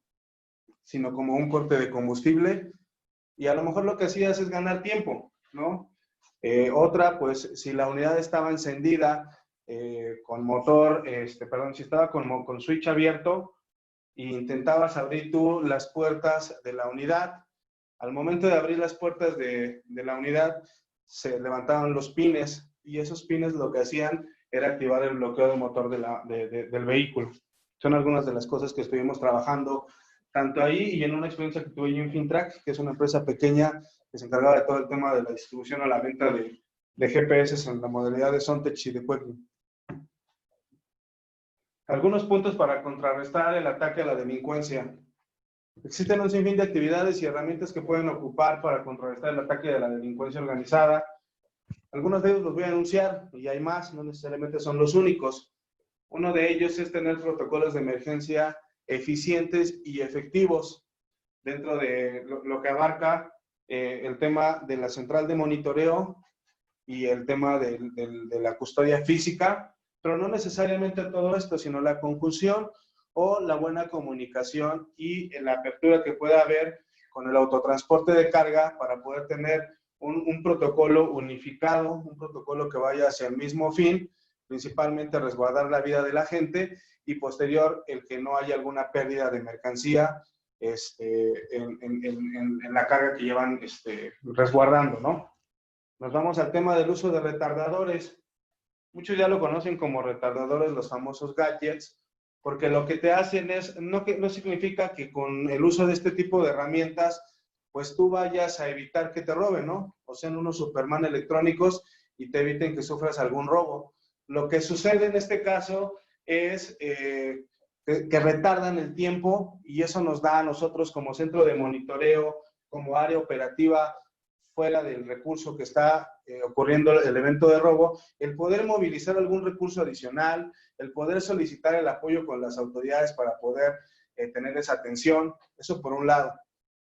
sino como un corte de combustible, y a lo mejor lo que hacías es ganar tiempo, ¿no? Otra, pues, si la unidad estaba encendida con motor, si estaba con switch abierto e intentabas abrir tú las puertas de la unidad, al momento de abrir las puertas de la unidad, se levantaban los pines, y esos pines lo que hacían era activar el bloqueo de motor del vehículo. Son algunas de las cosas que estuvimos trabajando tanto ahí y en una experiencia que tuve yo en Fintrack, que es una empresa pequeña que se encargaba de todo el tema de la distribución a la venta de GPS en la modalidad de Sontech y de Queclin. Algunos puntos para contrarrestar el ataque a la delincuencia. Existen un sinfín de actividades y herramientas que pueden ocupar para contrarrestar el ataque de la delincuencia organizada. Algunos de ellos los voy a anunciar, y hay más, no necesariamente son los únicos. Uno de ellos es tener protocolos de emergencia eficientes y efectivos dentro de lo que abarca el tema de la central de monitoreo y el tema de la custodia física, pero no necesariamente todo esto, sino la conjunción o la buena comunicación y la apertura que pueda haber con el autotransporte de carga para poder tener un protocolo unificado, un protocolo que vaya hacia el mismo fin, principalmente resguardar la vida de la gente y posterior el que no haya alguna pérdida de mercancía en la carga que llevan resguardando, ¿no? Nos vamos al tema del uso de retardadores. Muchos ya lo conocen como retardadores, los famosos gadgets, porque lo que te hacen es, no significa que con el uso de este tipo de herramientas, pues tú vayas a evitar que te roben, ¿no? O sean unos Superman electrónicos y te eviten que sufras algún robo. Lo que sucede en este caso es que retardan el tiempo y eso nos da a nosotros como centro de monitoreo, como área operativa, fuera del recurso que está ocurriendo el evento de robo, el poder movilizar algún recurso adicional, el poder solicitar el apoyo con las autoridades para poder tener esa atención, eso por un lado.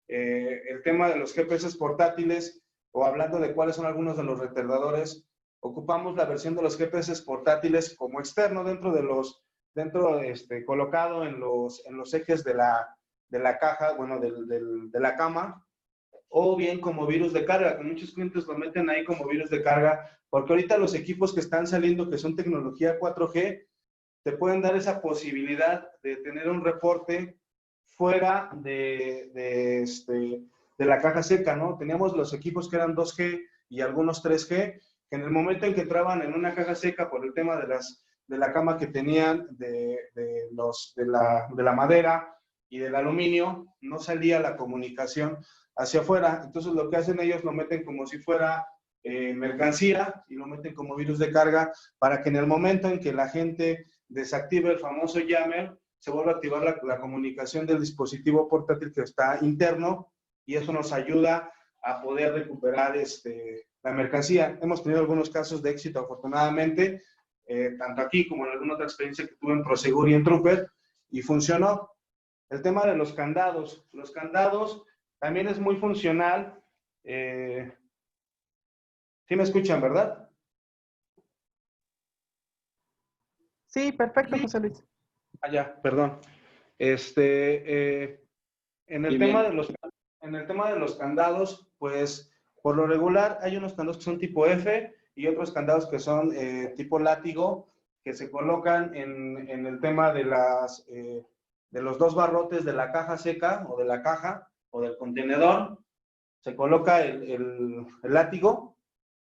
El tema de los GPS portátiles, o hablando de cuáles son algunos de los retardadores, ocupamos la versión de los GPS portátiles como externo colocado en los ejes de la caja, bueno, de la cama, o bien como virus de carga, que muchos clientes lo meten ahí como virus de carga, porque ahorita los equipos que están saliendo, que son tecnología 4G, te pueden dar esa posibilidad de tener un reporte fuera de la caja seca, ¿no? Teníamos los equipos que eran 2G y algunos 3G, que en el momento en que entraban en una caja seca por el tema de la cama que tenían, de la madera y del aluminio, no salía la comunicación hacia afuera. Entonces lo que hacen ellos lo meten como si fuera mercancía y lo meten como virus de carga para que en el momento en que la gente desactive el famoso jammer, se vuelva a activar la comunicación del dispositivo portátil que está interno y eso nos ayuda a poder recuperar la mercancía. Hemos tenido algunos casos de éxito, afortunadamente, tanto aquí como en alguna otra experiencia que tuve en Prosegur y en Trooper, y funcionó. El tema de los candados. Los candados también es muy funcional. ¿Sí me escuchan, verdad? Sí, perfecto, José Luis. Ah, ya, perdón. En el tema de los candados, pues por lo regular hay unos candados que son tipo F y otros candados que son tipo látigo, que se colocan en el tema de los dos barrotes de la caja seca o de la caja o del contenedor. Se coloca el látigo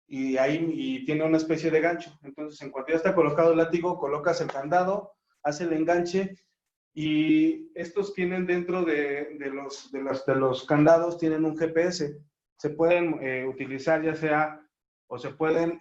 y ahí tiene una especie de gancho. Entonces, en cuanto ya está colocado el látigo, colocas el candado, hace el enganche y estos tienen dentro de los candados, tienen un GPS. Se pueden utilizar ya sea, o se pueden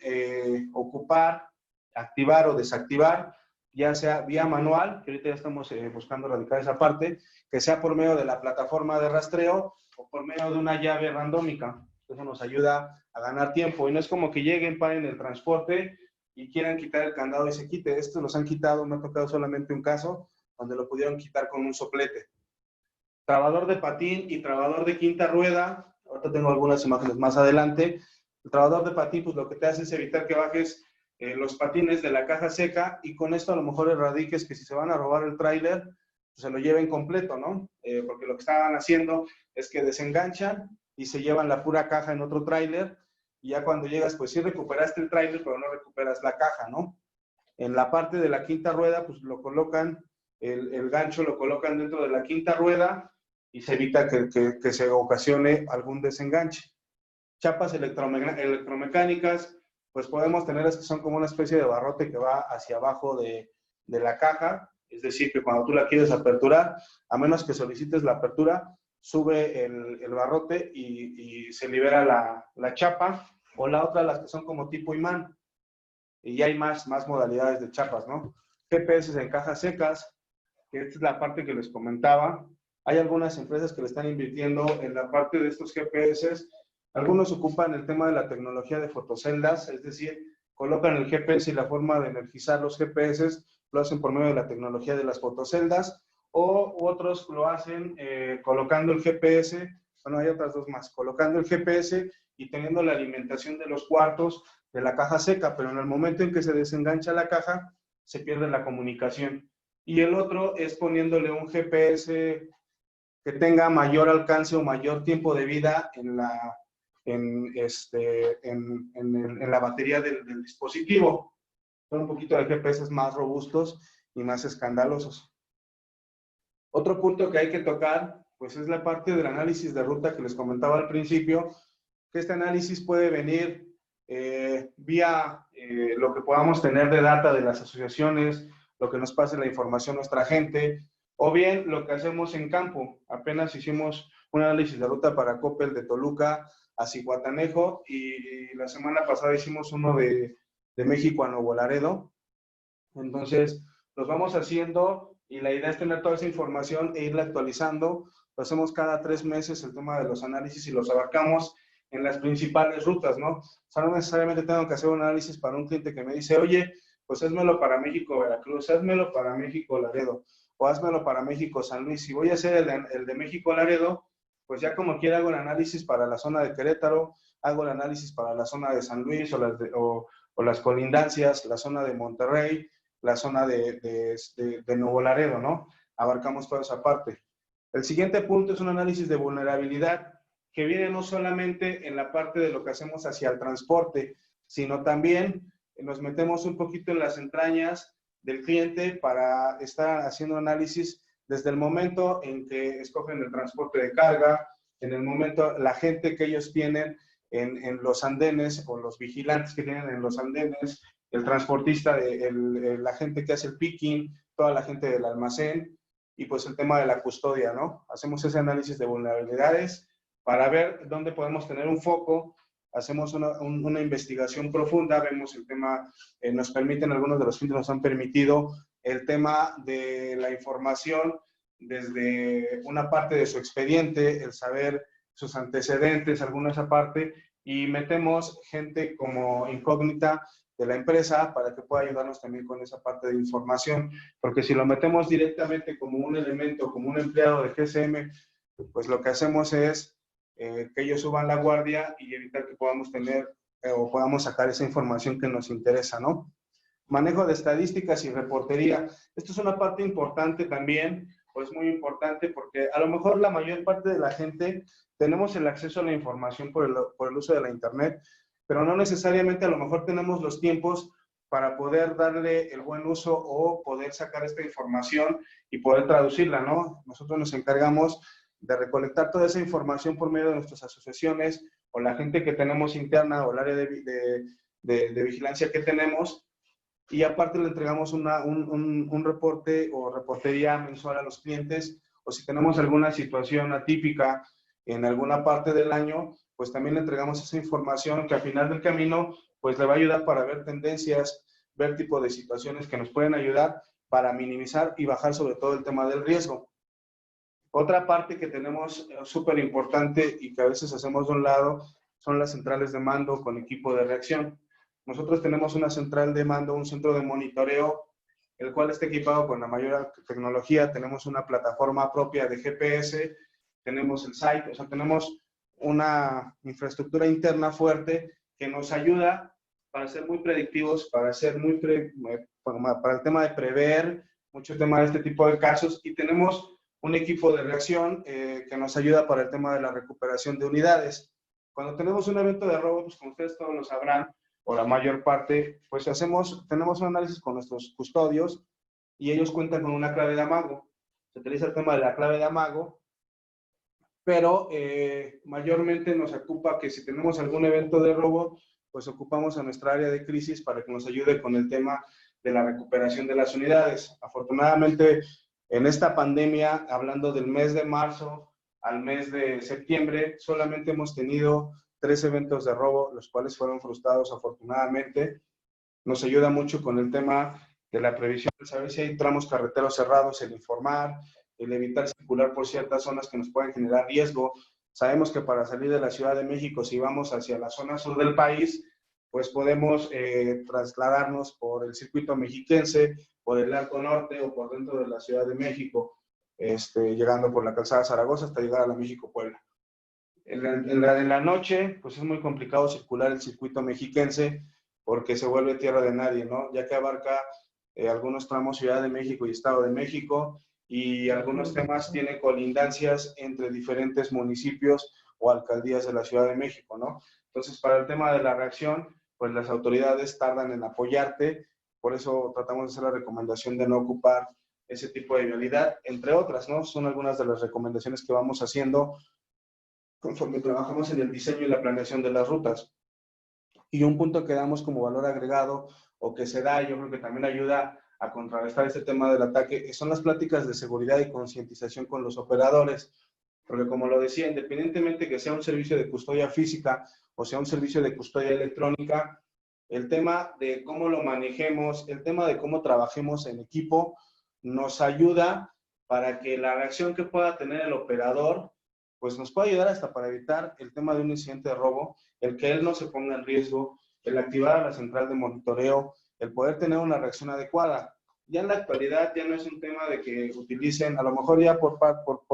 ocupar, activar o desactivar, ya sea vía manual, que ahorita ya estamos buscando erradicar esa parte, que sea por medio de la plataforma de rastreo o por medio de una llave randómica. Eso nos ayuda a ganar tiempo y no es como que lleguen, paren el transporte y quieran quitar el candado y se quite. Estos los han quitado, me ha tocado solamente un caso donde lo pudieron quitar con un soplete. Trabador de patín y trabador de quinta rueda, ahorita tengo algunas imágenes más adelante. El trabador de patín, pues lo que te hace es evitar que bajes los patines de la caja seca y con esto a lo mejor erradiques que si se van a robar el tráiler, pues se lo lleven completo, ¿no? Porque lo que estaban haciendo es que desenganchan y se llevan la pura caja en otro tráiler y ya cuando llegas, pues sí recuperaste el tráiler, pero no recuperas la caja, ¿no? En la parte de la quinta rueda, pues lo colocan, el gancho lo colocan dentro de la quinta rueda y se evita que se ocasione algún desenganche. Chapas electromecánicas, pues podemos tener las que son como una especie de barrote que va hacia abajo de la caja, es decir, que cuando tú la quieres aperturar, a menos que solicites la apertura, sube el barrote y se libera la chapa, o la otra, las que son como tipo imán. Y ya hay más modalidades de chapas, ¿no? GPS en cajas secas, que esta es la parte que les comentaba. Hay algunas empresas que le están invirtiendo en la parte de estos GPS. Algunos ocupan el tema de la tecnología de fotoceldas, es decir, colocan el GPS y la forma de energizar los GPS lo hacen por medio de la tecnología de las fotoceldas, o otros lo hacen colocando el GPS, bueno, hay otras dos más, colocando el GPS y teniendo la alimentación de los cuartos de la caja seca, pero en el momento en que se desengancha la caja, se pierde la comunicación. Y el otro es poniéndole un GPS que tenga mayor alcance o mayor tiempo de vida en la batería del dispositivo. son un poquito de GPS más robustos y más escandalosos. Otro punto que hay que tocar, pues es la parte del análisis de ruta que les comentaba al principio, que este análisis puede venir vía lo que podamos tener de data de las asociaciones, lo que nos pase la información nuestra gente, o bien lo que hacemos en campo. Apenas hicimos un análisis de ruta para Coppel de Toluca a Zihuatanejo y la semana pasada hicimos uno de México a Nuevo Laredo. Entonces, los vamos haciendo y la idea es tener toda esa información e irla actualizando. Lo hacemos cada 3 meses el tema de los análisis y los abarcamos en las principales rutas, ¿no? O sea, no necesariamente tengo que hacer un análisis para un cliente que me dice, oye, pues házmelo para México Veracruz, házmelo para México Laredo, o házmelo para México San Luis. Si voy a hacer el de México Laredo, pues ya como quiera hago el análisis para la zona de Querétaro, hago el análisis para la zona de San Luis o las colindancias, la zona de Monterrey, la zona de Nuevo Laredo, ¿no? Abarcamos toda esa parte. El siguiente punto es un análisis de vulnerabilidad que viene no solamente en la parte de lo que hacemos hacia el transporte, sino también nos metemos un poquito en las entrañas del cliente para estar haciendo análisis desde el momento en que escogen el transporte de carga, en el momento, la gente que ellos tienen en los andenes o los vigilantes que tienen en los andenes, el transportista, la gente que hace el picking, toda la gente del almacén y pues el tema de la custodia, ¿no? Hacemos ese análisis de vulnerabilidades para ver dónde podemos tener un foco, hacemos una investigación profunda, vemos el tema, nos permiten, algunos de los filtros nos han permitido el tema de la información desde una parte de su expediente, el saber sus antecedentes, alguna de esa parte, y metemos gente como incógnita de la empresa para que pueda ayudarnos también con esa parte de información, porque si lo metemos directamente como un elemento, como un empleado de GSM, pues lo que hacemos es que ellos suban la guardia y evitar que podamos tener o podamos sacar esa información que nos interesa, ¿no? Manejo de estadísticas y reportería. Esto es una parte importante también, pues muy importante, porque a lo mejor la mayor parte de la gente tenemos el acceso a la información por el uso de la internet, pero no necesariamente a lo mejor tenemos los tiempos para poder darle el buen uso o poder sacar esta información y poder traducirla, ¿no? Nosotros nos encargamos de recolectar toda esa información por medio de nuestras asociaciones o la gente que tenemos interna o el área de vigilancia que tenemos, y aparte le entregamos un reporte o reportería mensual a los clientes, o si tenemos alguna situación atípica en alguna parte del año, pues también le entregamos esa información que al final del camino pues le va a ayudar para ver tendencias, ver tipo de situaciones que nos pueden ayudar para minimizar y bajar sobre todo el tema del riesgo. Otra parte que tenemos súper importante y que a veces hacemos de un lado son las centrales de mando con equipo de reacción. Nosotros tenemos una central de mando, un centro de monitoreo, el cual está equipado con la mayor tecnología. Tenemos una plataforma propia de GPS, tenemos el site, o sea, tenemos una infraestructura interna fuerte que nos ayuda para ser muy predictivos, para ser para el tema de prever, mucho tema de este tipo de casos, y tenemos un equipo de reacción que nos ayuda para el tema de la recuperación de unidades. Cuando tenemos un evento de robo, pues como ustedes todos lo sabrán, o la mayor parte, pues tenemos un análisis con nuestros custodios y ellos cuentan con una clave de amago. Se utiliza el tema de la clave de amago, pero mayormente nos ocupa que si tenemos algún evento de robo, pues ocupamos a nuestra área de crisis para que nos ayude con el tema de la recuperación de las unidades. Afortunadamente, en esta pandemia, hablando del mes de marzo al mes de septiembre, solamente hemos tenido 3 eventos de robo, los cuales fueron frustrados afortunadamente. Nos ayuda mucho con el tema de la previsión, de saber si hay tramos carreteros cerrados, el informar, el evitar circular por ciertas zonas que nos pueden generar riesgo. Sabemos que para salir de la Ciudad de México, si vamos hacia la zona sur del país, pues podemos trasladarnos por el circuito mexiquense, por el Arco Norte o por dentro de la Ciudad de México, llegando por la calzada Zaragoza hasta llegar a la México-Puebla. En la noche, pues es muy complicado circular el circuito mexiquense porque se vuelve tierra de nadie, ¿no? Ya que abarca algunos tramos Ciudad de México y Estado de México, y algunos temas tienen colindancias entre diferentes municipios o alcaldías de la Ciudad de México, ¿no? Entonces, para el tema de la reacción, pues las autoridades tardan en apoyarte por eso tratamos de hacer la recomendación de no ocupar ese tipo de vialidad, entre otras, ¿no? Son algunas de las recomendaciones que vamos haciendo conforme trabajamos en el diseño y la planeación de las rutas. Y un punto que damos como valor agregado o que se da, yo creo que también ayuda a contrarrestar este tema del ataque, son las pláticas de seguridad y concientización con los operadores. Porque como lo decía, independientemente que sea un servicio de custodia física o sea un servicio de custodia electrónica, el tema de cómo lo manejemos, el tema de cómo trabajemos en equipo, nos ayuda para que la reacción que pueda tener el operador, pues nos puede ayudar hasta para evitar el tema de un incidente de robo, el que él no se ponga en riesgo, el activar a la central de monitoreo, el poder tener una reacción adecuada. Ya en la actualidad ya no es un tema de que utilicen, a lo mejor ya por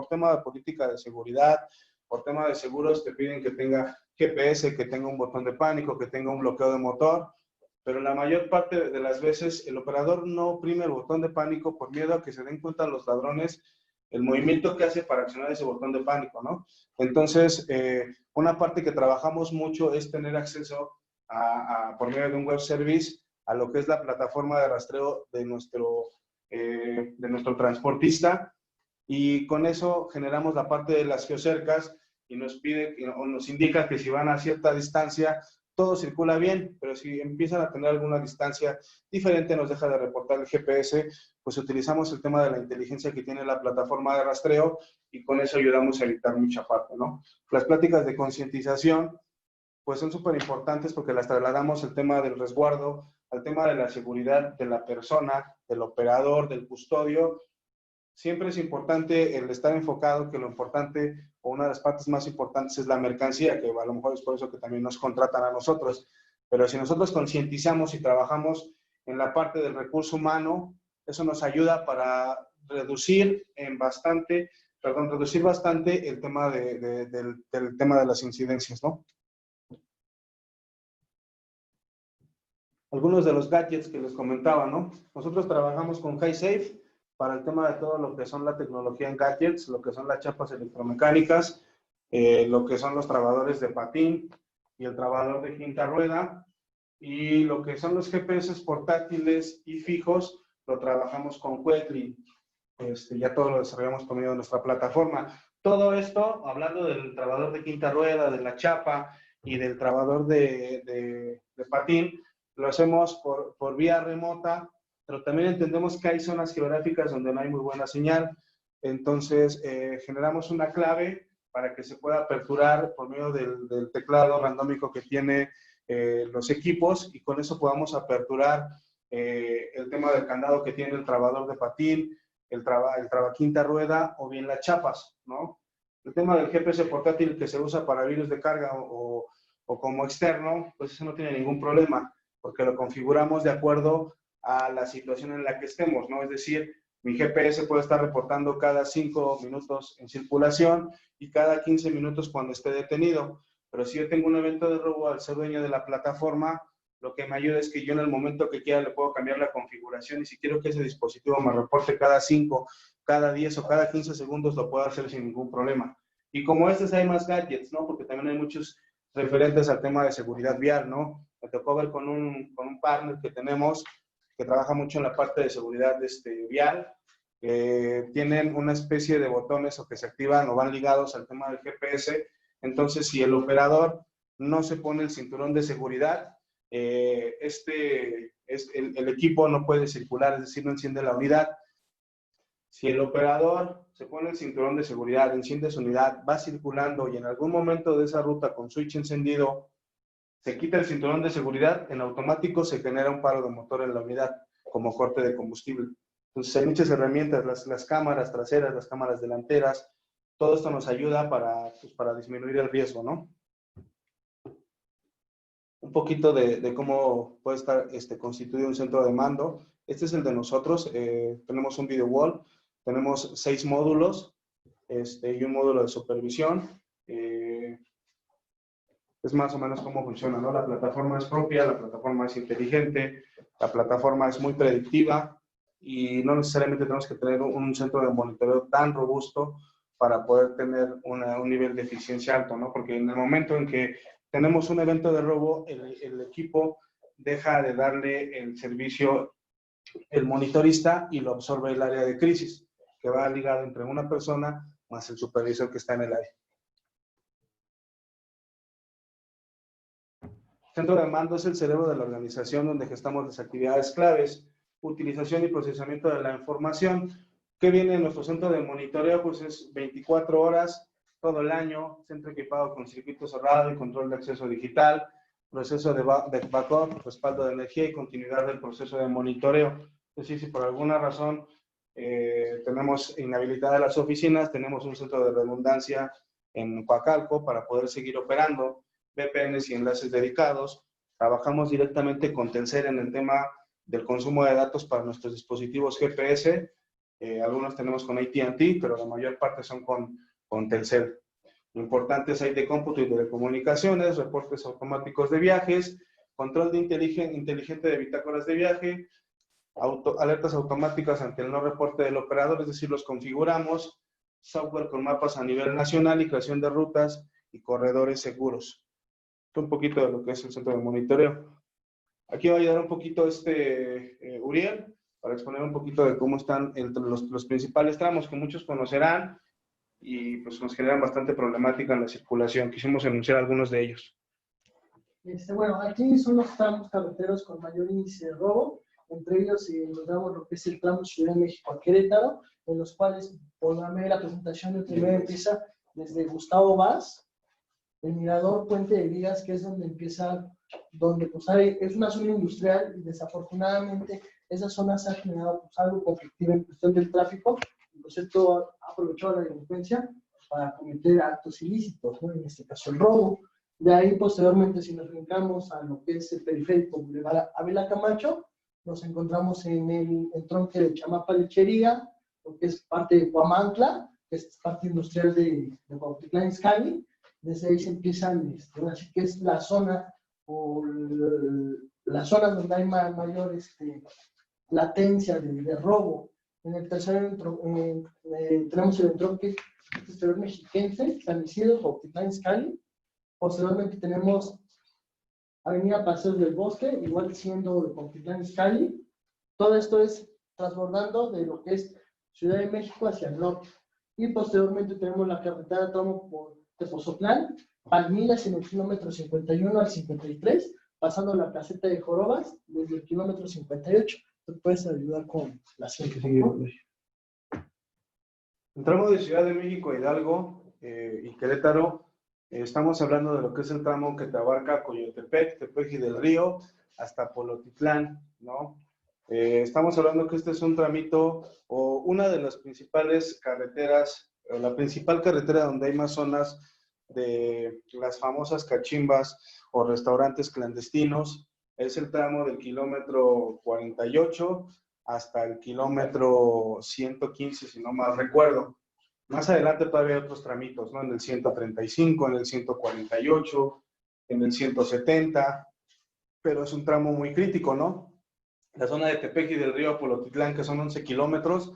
tema de política de seguridad, por tema de seguros te piden que tenga GPS, que tenga un botón de pánico, que tenga un bloqueo de motor, pero la mayor parte de las veces el operador no oprime el botón de pánico por miedo a que se den cuenta los ladrones el movimiento que hace para accionar ese botón de pánico, ¿no? Entonces, una parte que trabajamos mucho es tener acceso por medio de un web service a lo que es la plataforma de rastreo de nuestro transportista, y con eso generamos la parte de las geocercas y nos pide o nos indica que si van a cierta distancia todo circula bien, pero si empiezan a tener alguna distancia diferente nos deja de reportar el GPS, pues utilizamos el tema de la inteligencia que tiene la plataforma de rastreo y con eso ayudamos a evitar mucha parte, ¿no? Las pláticas de concientización pues son súper importantes porque las trasladamos el tema del resguardo, al tema de la seguridad de la persona, del operador, del custodio. Siempre es importante el estar enfocado, que lo importante o una de las partes más importantes es la mercancía, que a lo mejor es por eso que también nos contratan a nosotros. Pero si nosotros concientizamos y trabajamos en la parte del recurso humano, eso nos ayuda para reducir bastante el tema del tema de las incidencias, ¿no? Algunos de los gadgets que les comentaba, ¿no? Nosotros trabajamos con HiSafe para el tema de todo lo que son la tecnología en gadgets, lo que son las chapas electromecánicas, lo que son los trabadores de patín y el trabador de quinta rueda, y lo que son los GPS portátiles y fijos, lo trabajamos con Quetly. Ya todo lo desarrollamos por medio de nuestra plataforma. Todo esto, hablando del trabador de quinta rueda, de la chapa y del trabador de patín, lo hacemos por vía remota, pero también entendemos que hay zonas geográficas donde no hay muy buena señal. Entonces, generamos una clave para que se pueda aperturar por medio del teclado randómico que tiene los equipos, y con eso podamos aperturar el tema del candado que tiene el trabador de patín, el traba quinta rueda o bien las chapas, ¿no? El tema del GPS portátil que se usa para virus de carga o como externo, pues eso no tiene ningún problema, porque lo configuramos de acuerdo a la situación en la que estemos, ¿no? Es decir, mi GPS puede estar reportando cada 5 minutos en circulación y cada 15 minutos cuando esté detenido. Pero si yo tengo un evento de robo, al ser dueño de la plataforma, lo que me ayuda es que yo en el momento que quiera le puedo cambiar la configuración, y si quiero que ese dispositivo me reporte cada 5, cada 10 o cada 15 segundos, lo puedo hacer sin ningún problema. Y como estos hay más gadgets, ¿no? Porque también hay muchos referentes al tema de seguridad vial, ¿no? Me tocó ver con un partner que tenemos que trabaja mucho en la parte de seguridad vial. Tienen una especie de botones o que se activan o van ligados al tema del GPS. Entonces, si el operador no se pone el cinturón de seguridad, el equipo no puede circular, es decir, no enciende la unidad. Si el operador se pone el cinturón de seguridad, enciende su unidad, va circulando y en algún momento de esa ruta con switch encendido se quita el cinturón de seguridad, en automático se genera un paro de motor en la unidad como corte de combustible. Entonces hay muchas herramientas, las cámaras traseras, las cámaras delanteras, todo esto nos ayuda para disminuir el riesgo, ¿no? Un poquito de cómo puede estar constituido un centro de mando. Este es el de nosotros. Tenemos un video wall, tenemos 6 módulos y un módulo de supervisión. Es más o menos cómo funciona, ¿no? La plataforma es propia, la plataforma es inteligente, la plataforma es muy predictiva y no necesariamente tenemos que tener un centro de monitoreo tan robusto para poder tener un nivel de eficiencia alto, ¿no? Porque en el momento en que tenemos un evento de robo, el equipo deja de darle el servicio el monitorista y lo absorbe el área de crisis, que va ligado entre una persona más el supervisor que está en el área. Centro de mando es el cerebro de la organización donde gestamos las actividades claves, utilización y procesamiento de la información. ¿Qué viene en nuestro centro de monitoreo? Pues es 24 horas, todo el año, centro equipado con circuito cerrado y control de acceso digital, proceso de backup, respaldo de energía y continuidad del proceso de monitoreo. Es decir, si por alguna razón tenemos inhabilitadas las oficinas, tenemos un centro de redundancia en Coacalco para poder seguir operando, VPNs y enlaces dedicados. Trabajamos directamente con Telcel en el tema del consumo de datos para nuestros dispositivos GPS. Algunos tenemos con AT&T, pero la mayor parte son con Telcel. Lo importante es IT cómputo y telecomunicaciones, reportes automáticos de viajes, control de inteligente de bitácoras de viaje, alertas automáticas ante el no reporte del operador, es decir, los configuramos, software con mapas a nivel nacional y creación de rutas y corredores seguros. Esto un poquito de lo que es el centro de monitoreo. Aquí va a ayudar un poquito Uriel para exponer un poquito de cómo están los principales tramos que muchos conocerán y pues nos generan bastante problemática en la circulación. Quisimos enunciar algunos de ellos. Bueno, aquí son los tramos carreteros con mayor índice de robo. Entre ellos encontramos lo que es el tramo Ciudad de México a Querétaro, en los cuales podrán ver la presentación de primera empieza desde Gustavo Vaz, el mirador Puente de Vigas, que es donde empieza, donde pues es una zona industrial y desafortunadamente esa zona se ha generado pues, algo conflictiva en cuestión del tráfico, y pues esto ha aprovechado la delincuencia para cometer actos ilícitos, ¿no? En este caso el robo. De ahí posteriormente, si nos brincamos a lo que es el periférico Boulevard Ávila Camacho, nos encontramos en el entronque de Chamapa Lechería, lo que es parte de Huamantla, que es parte industrial de Cuautitlán Izcalli. Desde ahí se empiezan, así que es la zona o la zona donde hay mayor latencia de robo. En el tercer tenemos el entronque exterior mexiquense, San Isidro, Cuautitlán Izcalli. Posteriormente tenemos Avenida Paseos del Bosque, igual siendo de Cuautitlán Izcalli. Todo esto es transbordando de lo que es Ciudad de México hacia el norte. Y posteriormente tenemos la carretera tramo por Tepozotlán, Palmillas en el kilómetro 51 al 53, pasando la caseta de Jorobas desde el kilómetro 58. ¿Te puedes ayudar con la siguiente? El tramo de Ciudad de México a Hidalgo y Querétaro, estamos hablando de lo que es el tramo que te abarca Coyotepec, Tepeji del Río, hasta Polotitlán, ¿no? Estamos hablando que este es un tramito o una de las principales carreteras, la principal carretera donde hay más zonas de las famosas cachimbas o restaurantes clandestinos. Es el tramo del kilómetro 48 hasta el kilómetro 115, si no mal recuerdo. Más adelante todavía hay otros tramitos, ¿no? En el 135, en el 148, en el 170, pero es un tramo muy crítico, ¿no? La zona de Tepeji del Río a Polotitlán, que son 11 kilómetros,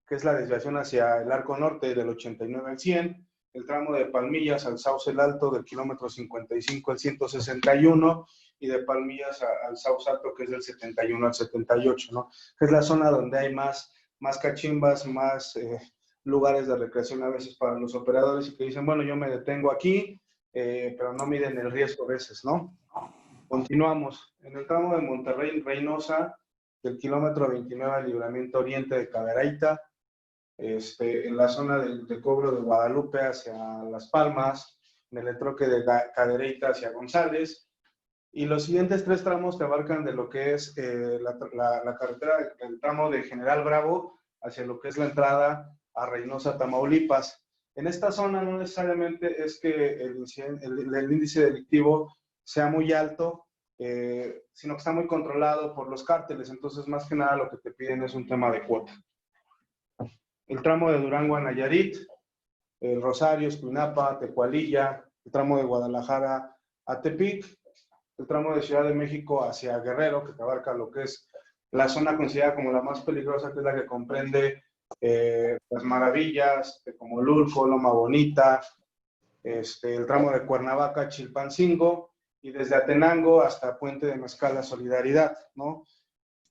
que es la desviación hacia el arco norte del 89 al 100, el tramo de Palmillas al Sauce el Alto del kilómetro 55 al 161, y de Palmillas al Sauce Alto, que es del 71 al 78, ¿no? Que es la zona donde hay más cachimbas, más lugares de recreación a veces para los operadores y que dicen, bueno, yo me detengo aquí, pero no miden el riesgo a veces, ¿no? Continuamos. En el tramo de Monterrey-Reynosa, del kilómetro 29 al libramiento oriente de Cadereyta, en la zona del cobro de Guadalupe hacia Las Palmas, en el entronque de Cadereyta hacia González. Y los siguientes tres tramos te abarcan de lo que es la carretera, el tramo de General Bravo, hacia lo que es la entrada a Reynosa, Tamaulipas. En esta zona no necesariamente es que el índice delictivo sea muy alto, sino que está muy controlado por los cárteles. Entonces, más que nada, lo que te piden es un tema de cuota. El tramo de Durango a Nayarit, el Rosario, Escuinapa, Tecualilla, el tramo de Guadalajara a Tepic, el tramo de Ciudad de México hacia Guerrero, que te abarca lo que es la zona considerada como la más peligrosa, que es la que comprende Las Maravillas, Tecomolulco, Loma Bonita, el tramo de Cuernavaca, Chilpancingo, y desde Atenango hasta Puente de Mezcala, Solidaridad, ¿no?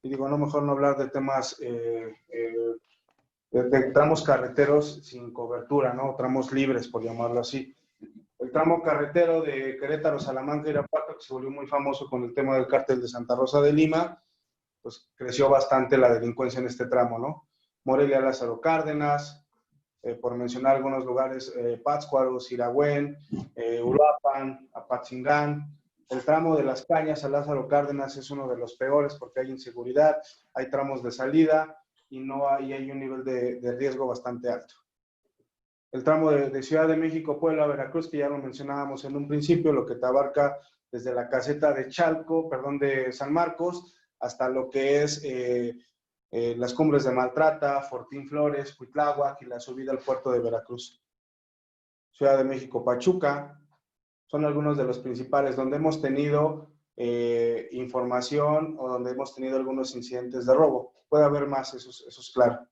y digo, no, mejor no hablar de temas, de tramos carreteros sin cobertura, ¿no? Tramos libres, por llamarlo así. El tramo carretero de Querétaro, Salamanca y Irapuato, que se volvió muy famoso con el tema del cártel de Santa Rosa de Lima, pues creció bastante la delincuencia en este tramo, ¿no? Morelia, Lázaro Cárdenas, por mencionar algunos lugares, Pátzcuaro, Siragüen, Uruapan, Apatzingán. El tramo de Las Cañas a Lázaro Cárdenas es uno de los peores porque hay inseguridad, hay tramos de salida y hay un nivel de riesgo bastante alto. El tramo de Ciudad de México, Puebla, Veracruz, que ya lo mencionábamos en un principio, lo que te abarca desde la caseta de de San Marcos, hasta lo que es las cumbres de Maltrata, Fortín Flores, Cuitláhuac y la subida al puerto de Veracruz. Ciudad de México, Pachuca, son algunos de los principales donde hemos tenido información o donde hemos tenido algunos incidentes de robo. Puede haber más, eso es claro.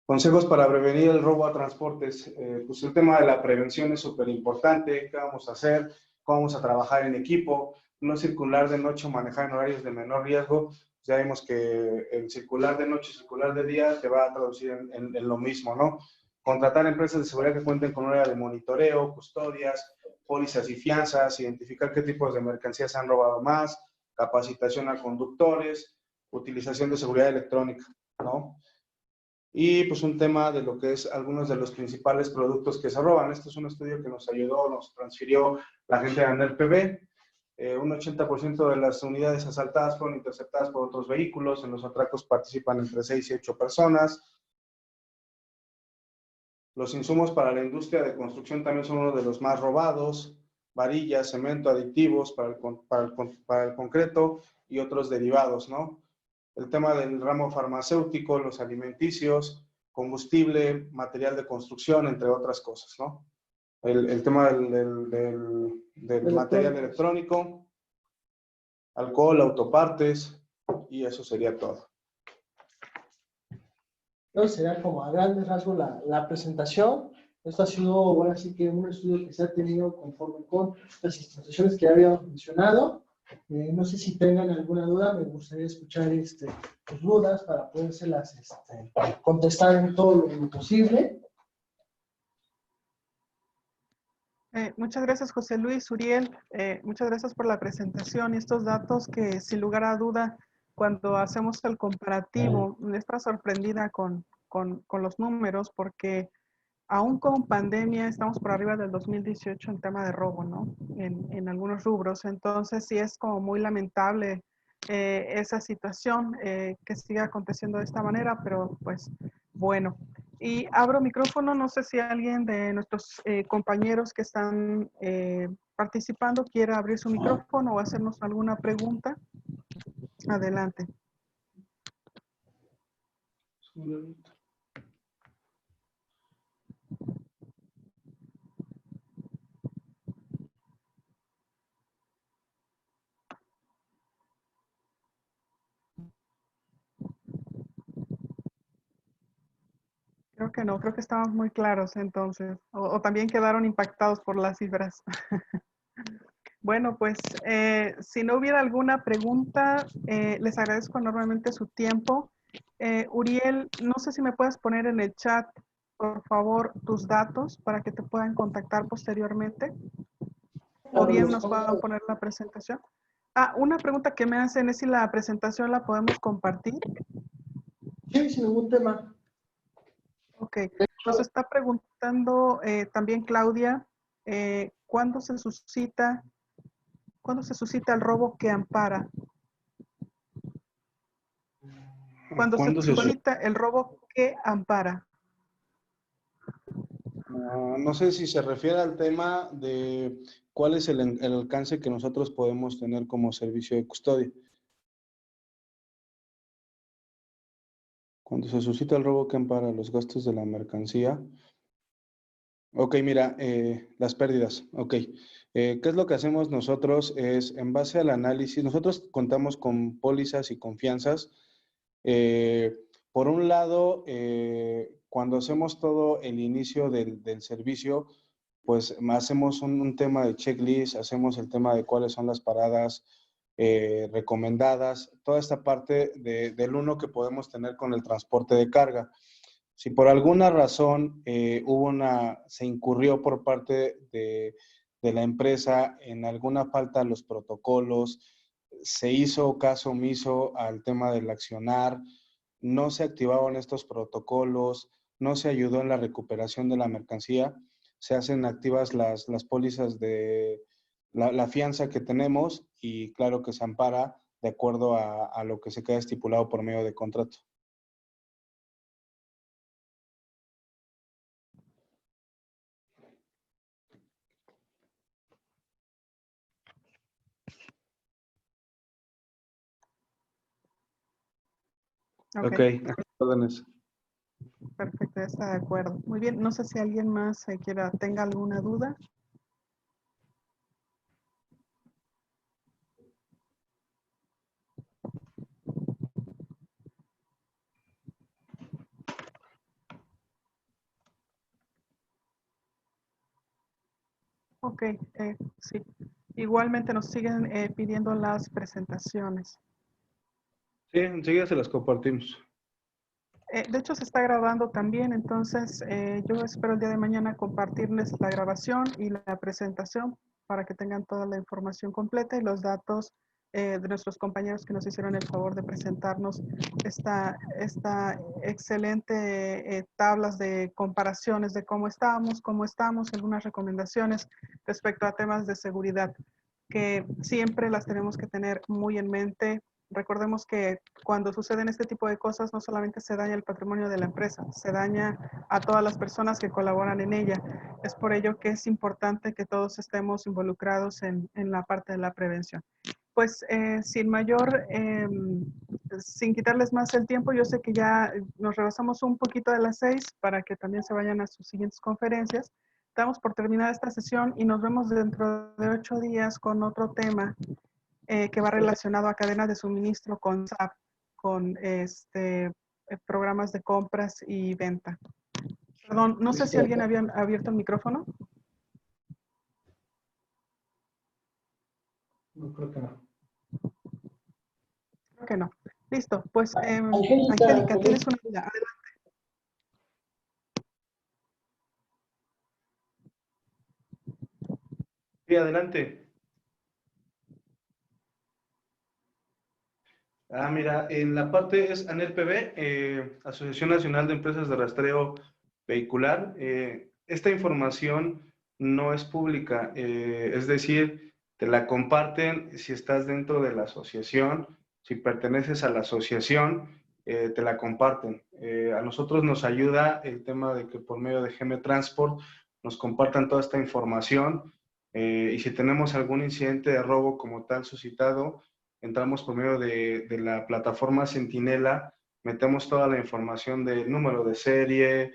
Consejos para prevenir el robo a transportes. Pues el tema de la prevención es súper importante. ¿Qué vamos a hacer? ¿Cómo vamos a trabajar en equipo? No circular de noche o manejar en horarios de menor riesgo. Ya vimos que el circular de noche y circular de día te va a traducir en lo mismo, ¿no? Contratar empresas de seguridad que cuenten con un área de monitoreo, custodias, pólizas y fianzas, identificar qué tipos de mercancías han robado más, capacitación a conductores, utilización de seguridad electrónica, ¿no? Y pues un tema de lo que es algunos de los principales productos que se roban. Este es un estudio que nos ayudó, nos transfirió la gente de ANERPB. Un 80% de las unidades asaltadas fueron interceptadas por otros vehículos. En los atracos participan entre 6 y 8 personas. Los insumos para la industria de construcción también son uno de los más robados. Varillas, cemento, aditivos para el concreto y otros derivados, ¿no? El tema del ramo farmacéutico, los alimenticios, combustible, material de construcción, entre otras cosas, ¿no? El tema del material electrónico, alcohol, autopartes, y eso sería todo. Entonces sería como a grandes rasgos la presentación. Esto ha sido, bueno, así que un estudio que se ha tenido conforme con las instituciones que ya habíamos mencionado. No sé si tengan alguna duda, me gustaría escuchar sus dudas para podérselas contestar en todo lo posible. Muchas gracias, José Luis, Uriel. Muchas gracias por la presentación y estos datos que, sin lugar a duda, cuando hacemos el comparativo, está sorprendida con los números porque aún con pandemia estamos por arriba del 2018 en tema de robo, ¿no? En algunos rubros. Entonces sí es como muy lamentable esa situación que siga aconteciendo de esta manera, pero pues bueno. Y abro micrófono, no sé si alguien de nuestros compañeros que están participando quiere abrir su micrófono o hacernos alguna pregunta. Adelante. Creo que no, creo que estamos muy claros entonces, o también quedaron impactados por las cifras. Bueno, pues si no hubiera alguna pregunta, les agradezco enormemente su tiempo. Uriel, no sé si me puedes poner en el chat, por favor, tus datos para que te puedan contactar posteriormente. O bien nos puedan poner la presentación. Ah, una pregunta que me hacen es si la presentación la podemos compartir. Sí, sin ningún tema. Ok, nos está preguntando también Claudia, ¿cuándo se suscita el robo que ampara? ¿Cuándo se suscita el robo que ampara? No sé si se refiere al tema de cuál es el alcance que nosotros podemos tener como servicio de custodia. Cuando se suscita el robo que ampara los gastos de la mercancía. Ok, mira, las pérdidas. Ok. ¿Qué es lo que hacemos nosotros? Es en base al análisis, nosotros contamos con pólizas y confianzas. Por un lado, cuando hacemos todo el inicio del servicio, pues hacemos un tema de checklist, hacemos el tema de cuáles son las paradas recomendadas, toda esta parte del uno que podemos tener con el transporte de carga. Si por alguna razón se incurrió por parte de la empresa en alguna falta a los protocolos, se hizo caso omiso al tema del accionar, no se activaron estos protocolos, no se ayudó en la recuperación de la mercancía, se hacen activas las pólizas de la fianza que tenemos y claro que se ampara de acuerdo a lo que se queda estipulado por medio de contrato. Ok, órdenes. Perfecto, ya está de acuerdo. Muy bien, no sé si alguien más tenga alguna duda. Ok, sí. Igualmente nos siguen pidiendo las presentaciones. Sí, enseguida se las compartimos. De hecho, se está grabando también, entonces yo espero el día de mañana compartirles la grabación y la presentación para que tengan toda la información completa y los datos de nuestros compañeros que nos hicieron el favor de presentarnos esta excelente tablas de comparaciones de cómo estamos, algunas recomendaciones respecto a temas de seguridad que siempre las tenemos que tener muy en mente. Recordemos que cuando suceden este tipo de cosas, no solamente se daña el patrimonio de la empresa, se daña a todas las personas que colaboran en ella. Es por ello que es importante que todos estemos involucrados en la parte de la prevención. Pues sin quitarles más el tiempo, yo sé que ya nos rebasamos un poquito de las 6 para que también se vayan a sus siguientes conferencias. Damos por terminada esta sesión y nos vemos dentro de 8 días con otro tema que va relacionado a cadenas de suministro con SAP, con programas de compras y venta. Perdón, no sé si alguien había abierto el micrófono. No, creo que no. Creo que no. Listo, pues Angélica, tienes una duda. Adelante. Sí, adelante. Mira, en la parte es ANERPB, Asociación Nacional de Empresas de Rastreo Vehicular. Esta información no es pública, es decir, te la comparten si estás dentro de la asociación, si perteneces a la asociación, te la comparten. A nosotros nos ayuda el tema de que por medio de GM Transport nos compartan toda esta información y si tenemos algún incidente de robo como tal suscitado, entramos por medio de la plataforma Centinela, metemos toda la información del número de serie,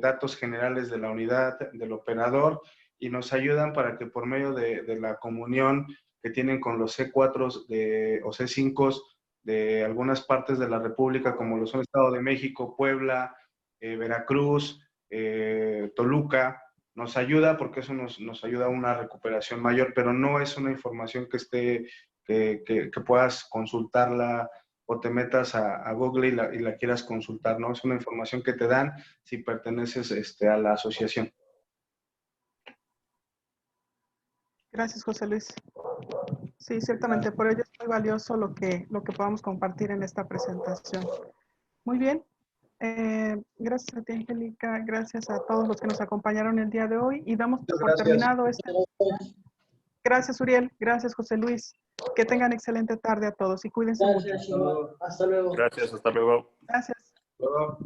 datos generales de la unidad, del operador, y nos ayudan para que por medio de la comunión que tienen con los C4 o C5 de algunas partes de la República, como lo son Estado de México, Puebla, Veracruz, Toluca, nos ayuda porque eso nos ayuda a una recuperación mayor, pero no es una información que esté que puedas consultarla o te metas a Google y la quieras consultar, ¿no? Es una información que te dan si perteneces a la asociación. Gracias, José Luis. Sí, ciertamente, por ello es muy valioso lo que podamos compartir en esta presentación. Muy bien. Gracias a ti, Angélica. Gracias a todos los que nos acompañaron el día de hoy y damos por terminado este. Gracias, Uriel. Gracias, José Luis. Que tengan excelente tarde a todos y cuídense mucho. Hasta luego. Gracias, hasta luego. Gracias. Hasta luego.